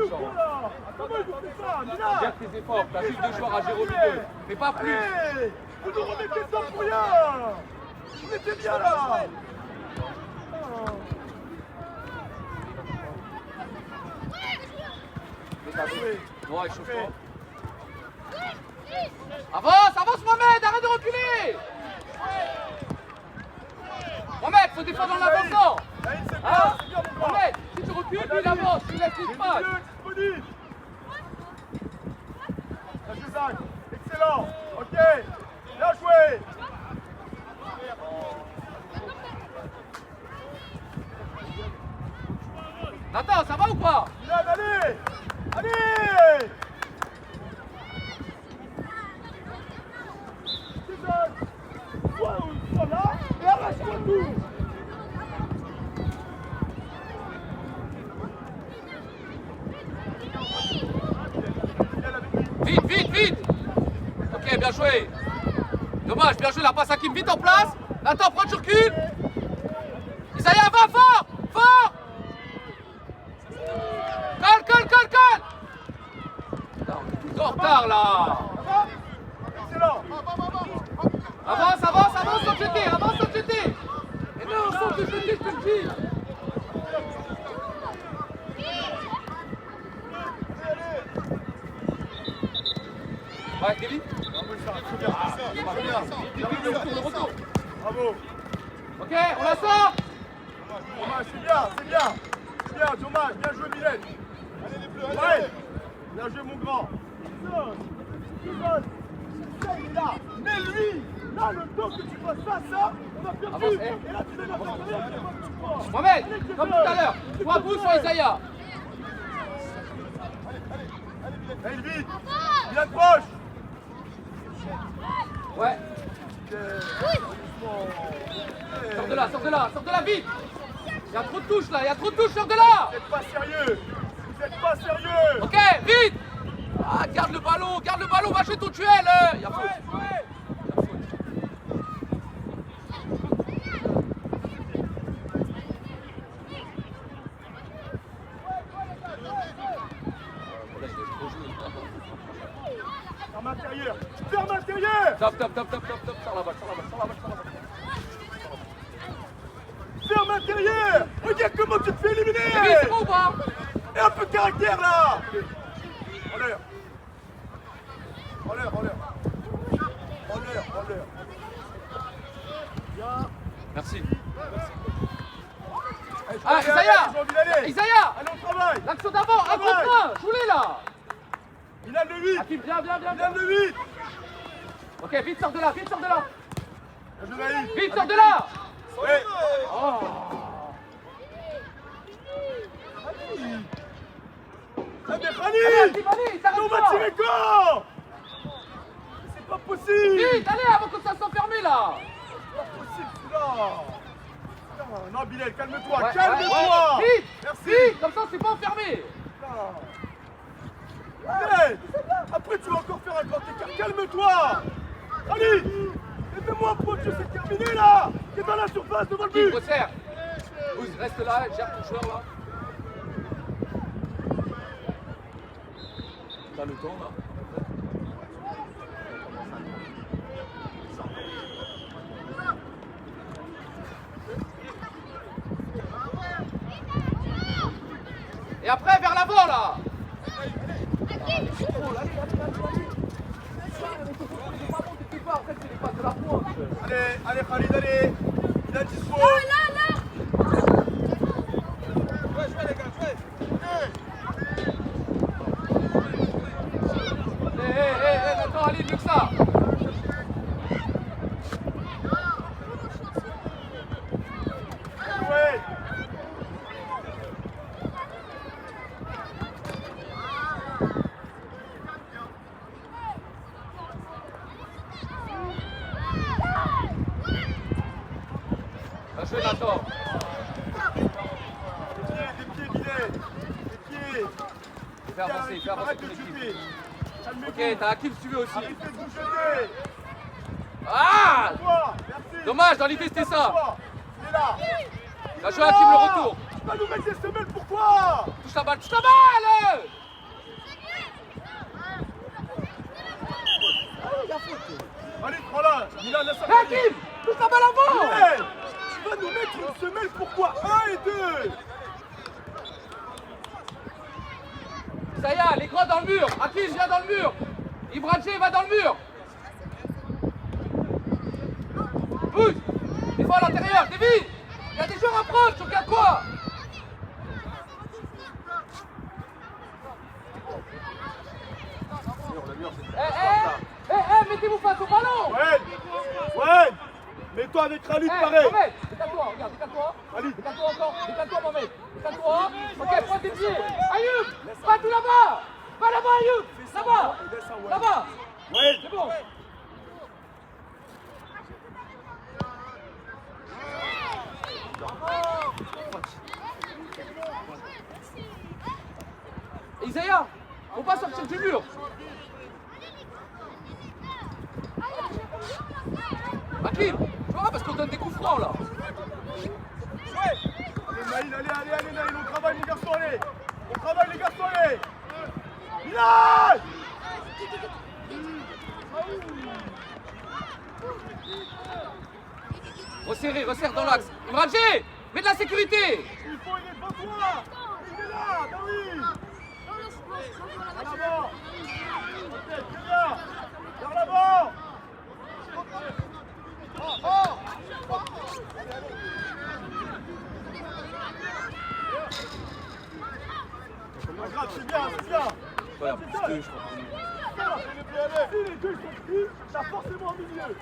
B: Garde tes efforts, t'as juste deux joueurs à gérer au milieu. Mais pas plus.
C: Allez, vous nous remettez ça pour rien. On était bien là.
B: Non, il chauffe pas. Avance Mohamed, arrête de reculer. Mohamed, faut défendre en avançant. Hein Mohamed, si tu recules, lui il avance, tu laisses l'espace.
C: Excellent. Ok. Bien joué.
B: Nathan, ça va ou pas?
C: Allez. Allez. Sois là et arrache-toi tout.
B: vite. Ok, bien joué. Dommage, bien joué, la passe Hakim, vite en place. Nathan, prends, tu recules. Isaiah, va fort. Fort. Colle. Putain, on est tout en retard là.
C: Excellent.
B: Avance sans te jeter. Et non, sans te jeter, je te le dis. Ouais, Kevin. Le retour.
C: Bravo.
B: Ok, on la sort.
C: Dommage, c'est bien, dommage, bien joué Mylène. Allez les bleus, allez. Ouais. Bien joué mon grand. Ça, il est là. Mais lui, là, le temps que tu fasses ça, on a perdu.
B: Avance,
C: Et là, tu mets la passe.
B: Mohamed, comme tout à l'heure, 3 pouces sur Isaiah.
C: Allez vite. Il approche.
B: Ouais. Sors de là, vite. Il y a trop de touches là, sors de là.
C: Vous êtes pas sérieux.
B: Ok, vite. Ah, garde le ballon, va jouer ton duel. Il y a faute.
C: Ferme intérieur.
B: Top. Sors la balle.
C: Ferme intérieur. Regarde comment tu te fais éliminer.
B: C'est bon ou pas?
C: Et un peu de caractère là. En l'air.
B: Merci.
C: Ah,
B: Isaiah.
C: Allez, on travaille.
B: L'action d'avant, un contre un. Joue-les là.
C: Il a le 8.
B: Hakim, viens.
C: Il a le 8.
B: Ok, vite, sors de là.
C: Bien joué, Naïf.
B: Vite, sors de là.
C: Ouais.
B: Oh.
C: Ah, mais Khalid.
B: Allez, t'arrêtes
C: On va
B: pas.
C: tirer quand? C'est pas possible.
B: Vite, allez, avant que ça soit fermé là.
C: C'est pas possible, celui-là. Non, Bilal, calme-toi.
B: Ouais,
C: Calme-toi.
B: Vite.
C: Merci.
B: Vite, comme ça c'est pas enfermé.
C: Hey, après tu vas encore faire un grand écart. Calme-toi. Khalid, fais-moi un point de jeu, c'est terminé là. T'es dans la surface devant le
B: Qui
C: but.
B: resserre. Bouge, reste là, gère ton joueur là. T'as le temps là. Et après vers l'avant là.
C: Allez Khalid, allez. Il a dispo.
D: Jouez les gars, jouez.
B: Maintenant allez, mieux que ça.
C: Ouais.
B: Va jouer Nathan.
C: Des pieds, Bilal. Des pieds.
B: Fais avancer
C: Arrête
B: ton
C: de
B: équipe.
C: chuter. Calmez-vous.
B: Ok, t'as Hakim si tu veux aussi.
C: Arrêtez de vous jeter.
B: Ah!
C: Toi, merci.
B: Dommage, dans l'idée c'était ça.
C: Toi, il est là.
B: T'as joué Hakim le retour.
C: Tu vas nous mettre des semelles, pourquoi?
B: Touche la balle, touche la balle!
C: Allez, prends-la. Milan, laisse
B: Hé Hakim! Touche la balle avant!
C: Hey, tu vas nous mettre une semelle, pourquoi? 1 et 2.
B: Ça y est, les grands dans le mur. Hakim, viens dans le mur. Ibrahim va dans le mur. Bouge. Des fois à l'intérieur, Kevin. Il y a des joueurs à prendre, tu regardes quoi? Mettez-vous face au ballon.
C: Ouais. Mets-toi avec Khalid, pareil.
B: Mohamed, décale-toi, regarde, décale-toi.
C: Khalid.
B: Décale-toi encore, décale-toi Mohamed. Décale-toi. Ok, prends tes pieds. Ayoub, pas tout là-bas. Pas là-bas Ayoub. Là-bas. Là-bas.
C: Ouais.
B: C'est bon. Isaiah, faut pas sortir du mur. Hakim, tu vois, parce qu'on donne des coups francs là.
C: Allez, Naïl, allez, Naïl, on travaille, mon garçon, allez. On travaille, les garçons, allez. Bilal!
B: Resserre dans l'axe. Imran G, mets de la sécurité.
C: Il faut, il est devant toi. Il est là, bah oui. En avant. Ok, très bien. Vers l'avant. Regarde, c'est bien, c'est bien.
B: Voilà, plus deux, je crois.
C: Si les deux sont pris, t'as forcément au milieu.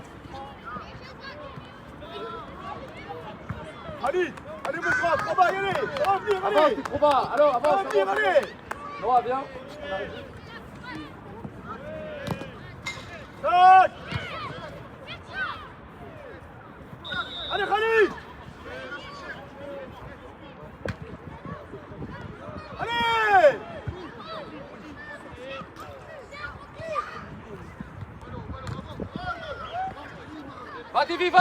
C: Khalid, allez mon frère, travaille, allez. Ça va venir, allez.
B: Avance, t'es trop bas. Alors, avance,
C: Ça va venir,
B: avance.
C: allez.
B: Noah, viens.
C: Tac. Allez Khalid. Allez.
B: Va, Davy, va,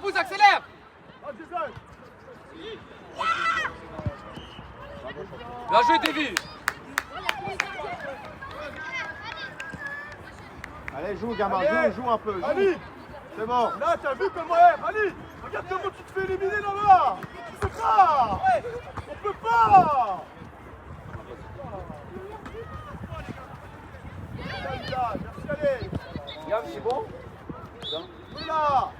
B: pousse, accélère.
C: Ah, Jason.
B: Bien joué, Davy.
A: Allez, joue, gamin,
C: Allez.
A: joue un peu. Joue.
C: Khalid.
A: C'est bon.
C: Là, t'as vu comment est Khalid. Regarde comment tu te fais éliminer là-bas. Tu peux pas. On peut pas. Merci, allez.
B: Yann, c'est bon?
C: Il est là.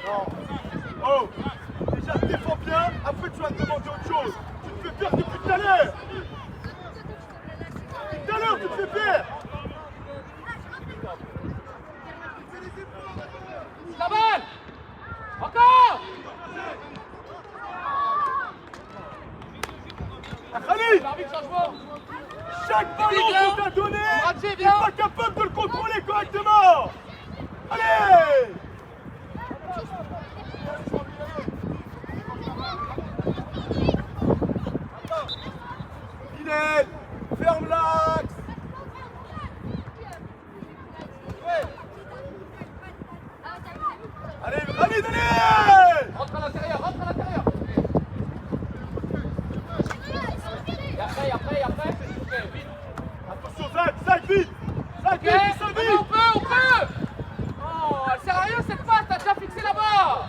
C: Non. Oh, déjà défends bien, après tu vas te demander autre chose. Tu te fais peur depuis tout à l'heure. Tout à l'heure, tu te fais peur.
B: La balle. Encore.
C: Khalid,
B: L'arbitre, changement.
C: chaque ballon qu'on t'a donné,
B: Radji,
C: tu n'es
B: viens.
C: pas capable de le contrôler correctement. Allez. Bilal, ferme l'axe. Allez, Khalid, allez.
B: Rentre à l'intérieur, rentre à l'intérieur. Et après. Ok, vite.
C: Attention, Zach, vite. Zach,
B: Ok,
C: vite, ça
B: mais
C: vite.
B: on peut. Oh, elle sert à rien cette passe, t'as déjà fixé là-bas.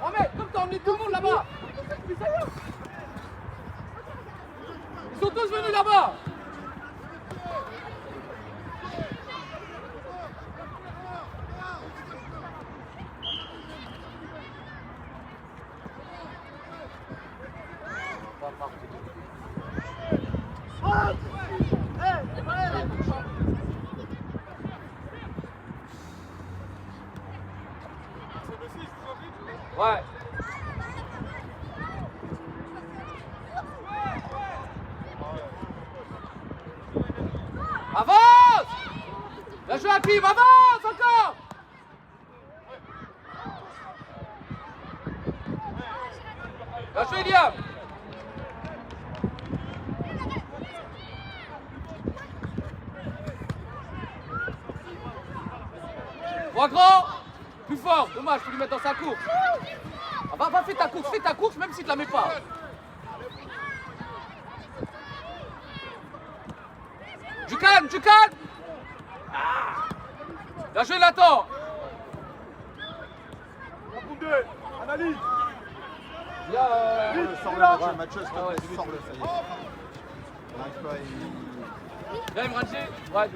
B: Mohamed, comme t'as emmené tout le monde là-bas. Ils sont tous venus là-bas. Ouais. Avance! Bien joué Hakim, avance encore! Bien joué Liam! Trois grands! Plus fort, dommage, faut lui mettre dans sa course. Ah, va, fais ta course même si tu la mets pas. Du calme! Bien joué Nathan!
C: Raconte-le, analyse.
A: Sors-le, Mathieu,
B: Ah ouais,
A: sors-le, ça y est. On n'arrive pas à y...
B: Viens Imran G. Ouais.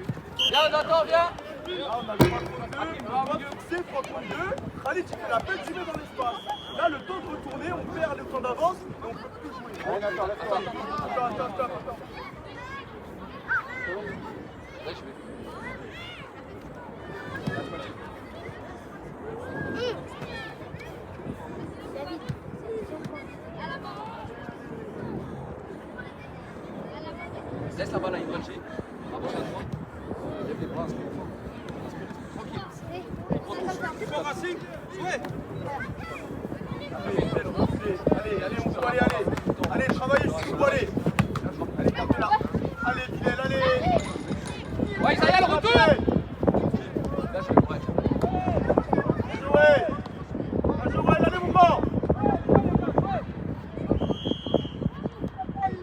B: Viens Nathan, viens!
C: Là, on a le 3 contre 2. On va fixer 3 contre 2. Khalid, il fait la peine d'y mettre dans l'espace. Là, le temps de retourner, on perd le temps d'avance et on peut plus jouer.
A: Allez, Nathan, lève-toi.
C: Attends.
B: Ouais, je vais. Laisse la balle à Imran G. Avance à droite. Lève les bras, tranquille.
D: Bon Racing, jouez.
C: Allez, on peut aller, allez. Allez, travaillez si vous allez. Allez, gardez là. Allez, Bilal, allez.
B: Ouais, Isaiah, le retour. Bien joué, ouais.
C: Bien joué, allez, mouvement.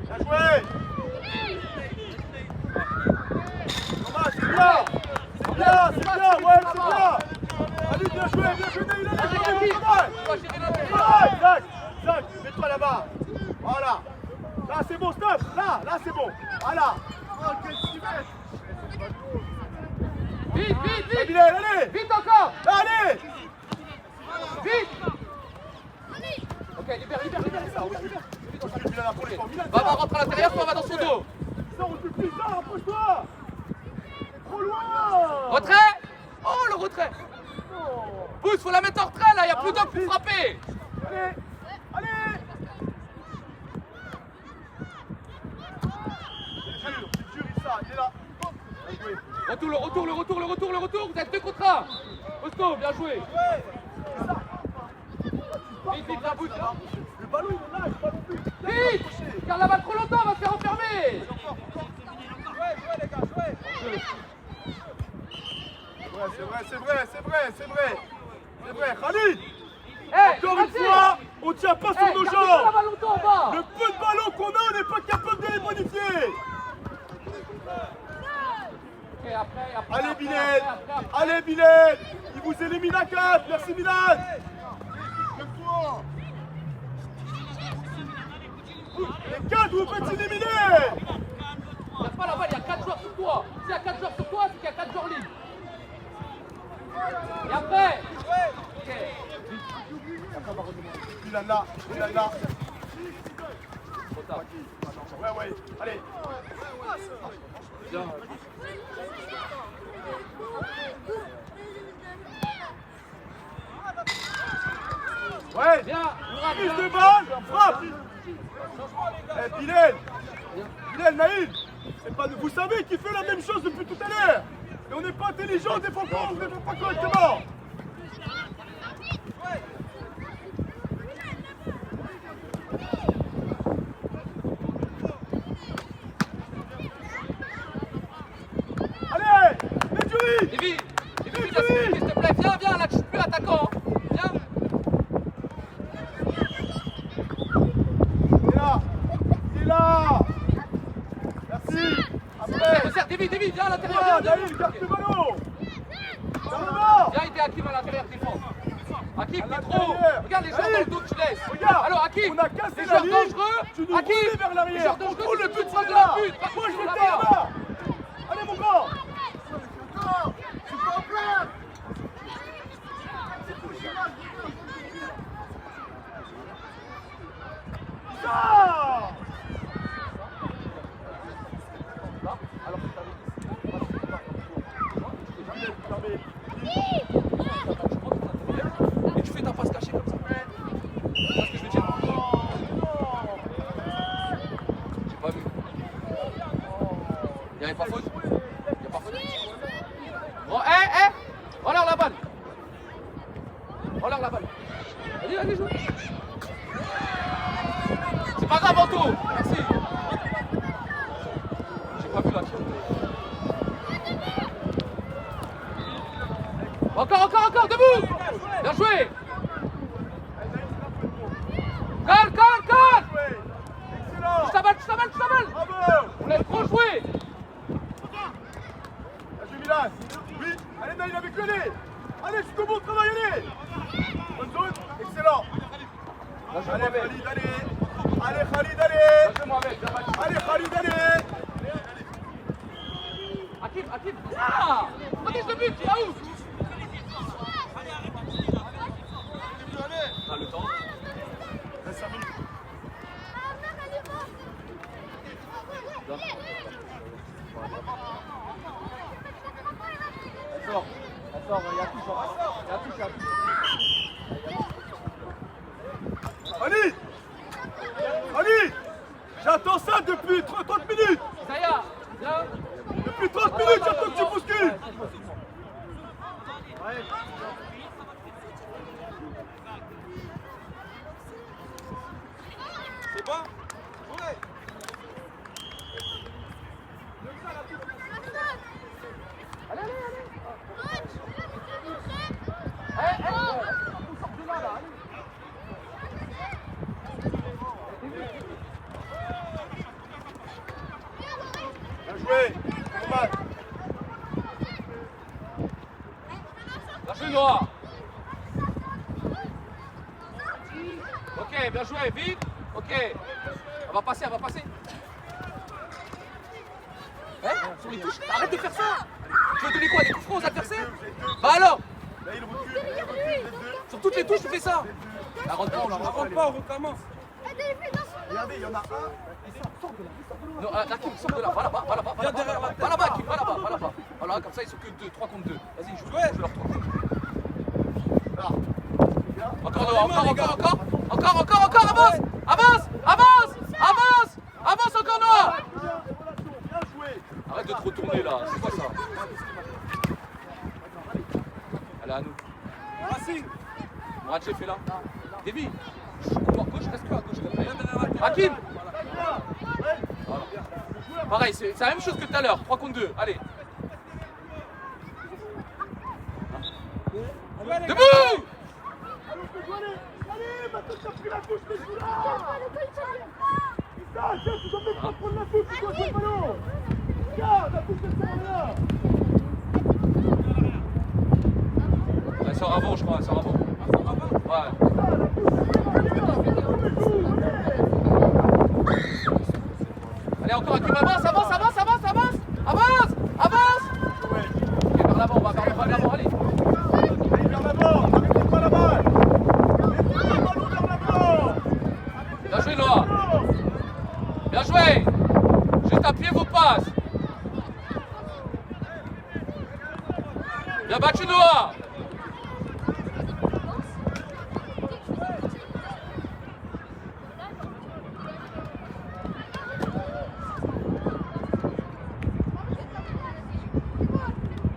C: Bien joué. Thomas, c'est bien. C'est bien, ouais, c'est bien. Allez, bien joué, Naïl, allez, Zach, mets-toi là-bas. Voilà. Là, c'est bon, stop. Là, c'est bon. Voilà.
B: Vite,
C: Allez, Bilal, allez.
B: vite encore.
C: Allez.
B: Vite. Ok, libère ça, oui.
C: Bilal, approche-toi. Bilal,
B: Va rentrer à l'intérieur, toi va dans son dos.
C: Ça, on te plus ça, approche-toi. Trop loin.
B: Retrait. Oh, le retrait. Pousse, faut la mettre en retrait là, y a plus d'hommes pour frapper.
C: Allez. C'est dur, Issa, il est là. Bien joué.
B: Retour, vous êtes 2 contre 1. Costaud, bien joué. Vite, la bouche.
C: Le ballon, il est là, il est pas non plus.
B: Vite. Garde la balle trop longtemps, on va se faire enfermer.
D: Jouez les gars, jouez.
C: C'est vrai. Khalid,
B: Hey,
C: encore une fois, on tient pas sur nos
B: la
C: jambes.
B: balle longtemps en bas.
C: Le peu de ballons qu'on a, on n'est pas capable de les modifier.
B: Ok, après,
C: Allez, Bilal. Il vous élimine à 4. Merci, Bilal. Les 4, vous faites éliminer.
B: Il n'y a pas la balle, il y a 4 joueurs sur toi. S'il y a 4 joueurs sur toi, c'est qu'il y a 4 joueurs libres. Et après, ok.
C: Bilal là.
B: Trop tard.
C: Ouais, allez.
B: Bien.
C: Ouais.
B: Bien.
C: Prise de balle, frappe. Bilal, Naïl, c'est pas... vous savez qu'il fait la même chose depuis tout à l'heure. Et on n'est pas intelligent, on défend pas correctement. Allez, Medjoui.
B: Lévi, s'il te plaît, viens, là, je suis plus attaquant. Viens.
C: Il est là. Merci. Après.
B: Resserre, Lévi, viens à l'intérieur.
C: Ah,
B: Viens.
C: Naïl, garde le ballon. Dans
B: Viens aider Hakim à l'intérieur, défense. Hakim,
C: À
B: t'es trop.
C: l'intérieur.
B: Regarde les joueurs dans le dos que tu laisses.
C: Regarde,
B: Alors, Hakim,
C: on a cassé
B: les
C: la
B: joueurs
C: ligne,
B: dangereux.
C: tu nous
B: Hakim,
C: remets vers
B: les
C: l'arrière.
B: joueurs dangereux,
C: Contrôle
B: c'est
C: le
B: ceux
C: but
B: qui sont
C: de
B: de la
C: là.
B: butte, pas
C: Moi, je
B: ceux
C: veux
B: qui
C: le
B: sont
C: faire
B: là-bas.
C: là. Allez, mon grand. Ça.
B: Et tu fais ta passe cachée comme ça. Tu vois ce que je veux dire? J'ai pas vu. Il n'y avait pas faute? Il n'y a pas faute? Bon, relève la balle. Relève la balle. Vas-y, joue. C'est pas grave, Anto. Merci. J'ai pas vu là. Encore, debout. Bien joué. Calme.
C: Excellent.
B: Touche ta balle.
C: Bravo.
B: On l'a trop joué.
C: Vas-y, Milan. Oui. Allez, Naïl avec le nez. Allez, jusqu'au bout, travaille, allez. Bonne zone. Excellent. Allez, Khalid, allez. Allez, Khalid, allez. Allez, Khalid, allez.
B: Hakim, ah, protège le but, tu vas où? Ah, le temps.
C: Reste 5 minutes.
A: Elle sort, il y a touche.
C: Ali, j'attends ça depuis 30 minutes.
B: Zaya, viens.
C: Depuis 30 minutes, j'attends que tu bouscules. Normal.
B: Bien joué, Noah. Ok, bien joué, vite. Ok. On va passer, on va passer. Hein? Sur les touches, arrête de faire ça. Tu veux donner quoi? Des coups francs aux adversaires? Bah alors?
C: Là, il recule, les deux.
B: Sur toutes les touches, tu fais ça? La rentre pas, on la
D: On
B: rentre
D: rentre pas, on recommence.
C: Regardez, il y en a un.
B: Non, Hakim, sors de là, va là-bas, va là-bas, va là-bas, va là-bas, Hakim, va là-bas, va là-bas. Voilà, comme ça ils sont que 2, 3 contre 2. Vas-y, joue leur 3 contre 2. Encore, Noah, encore, avance, avance, encore Noah.
C: Bien joué.
B: Arrête de te retourner là, c'est quoi ça? Allez, à nous.
D: Racing.
B: Mourad, j'ai fait là. Davy, couloir gauche, reste que à gauche, s'il te plaît. Hakim. Voilà. Pareil, c'est la même chose que tout à l'heure, 3 contre 2, allez. Debout!
C: Allez, maintenant tu as pris la touche, mais joue là. Putain, tiens, tu dois même pas prendre la touche, tu dois jouer le ballon. Regarde, la touche, elle sert à rien.
B: Elle sort avant, je crois, elle sort avant. Ouais. Allez, encore Hakim, avance. Ok, vers l'avant, on va vers l'avant, allez.
C: Allez, vers l'avant, n'arrêtez pas la balle. Mettez le ballon vers l'avant.
B: Bien joué, Noah. Bien joué. Juste appuyez vos passes. Bien battu, Noah.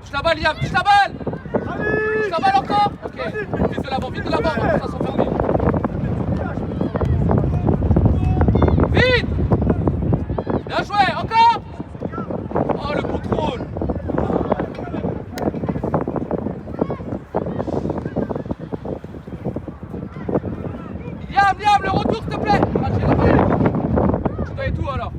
B: Touche la balle, Liam, touche la balle. Touche la balle encore. Ok, vite de l'avant, on va s'enfermer. Vite. Bien joué, encore. Oh, le contrôle. Liam, le retour, s'il te plaît. Ah, j'ai la balle. Tu dois et tout, alors.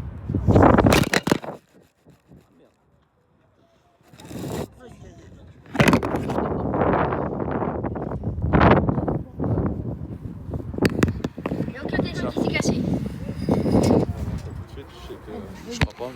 E: Il y a aucun des gens qui s'est cassé.
B: Je crois pas.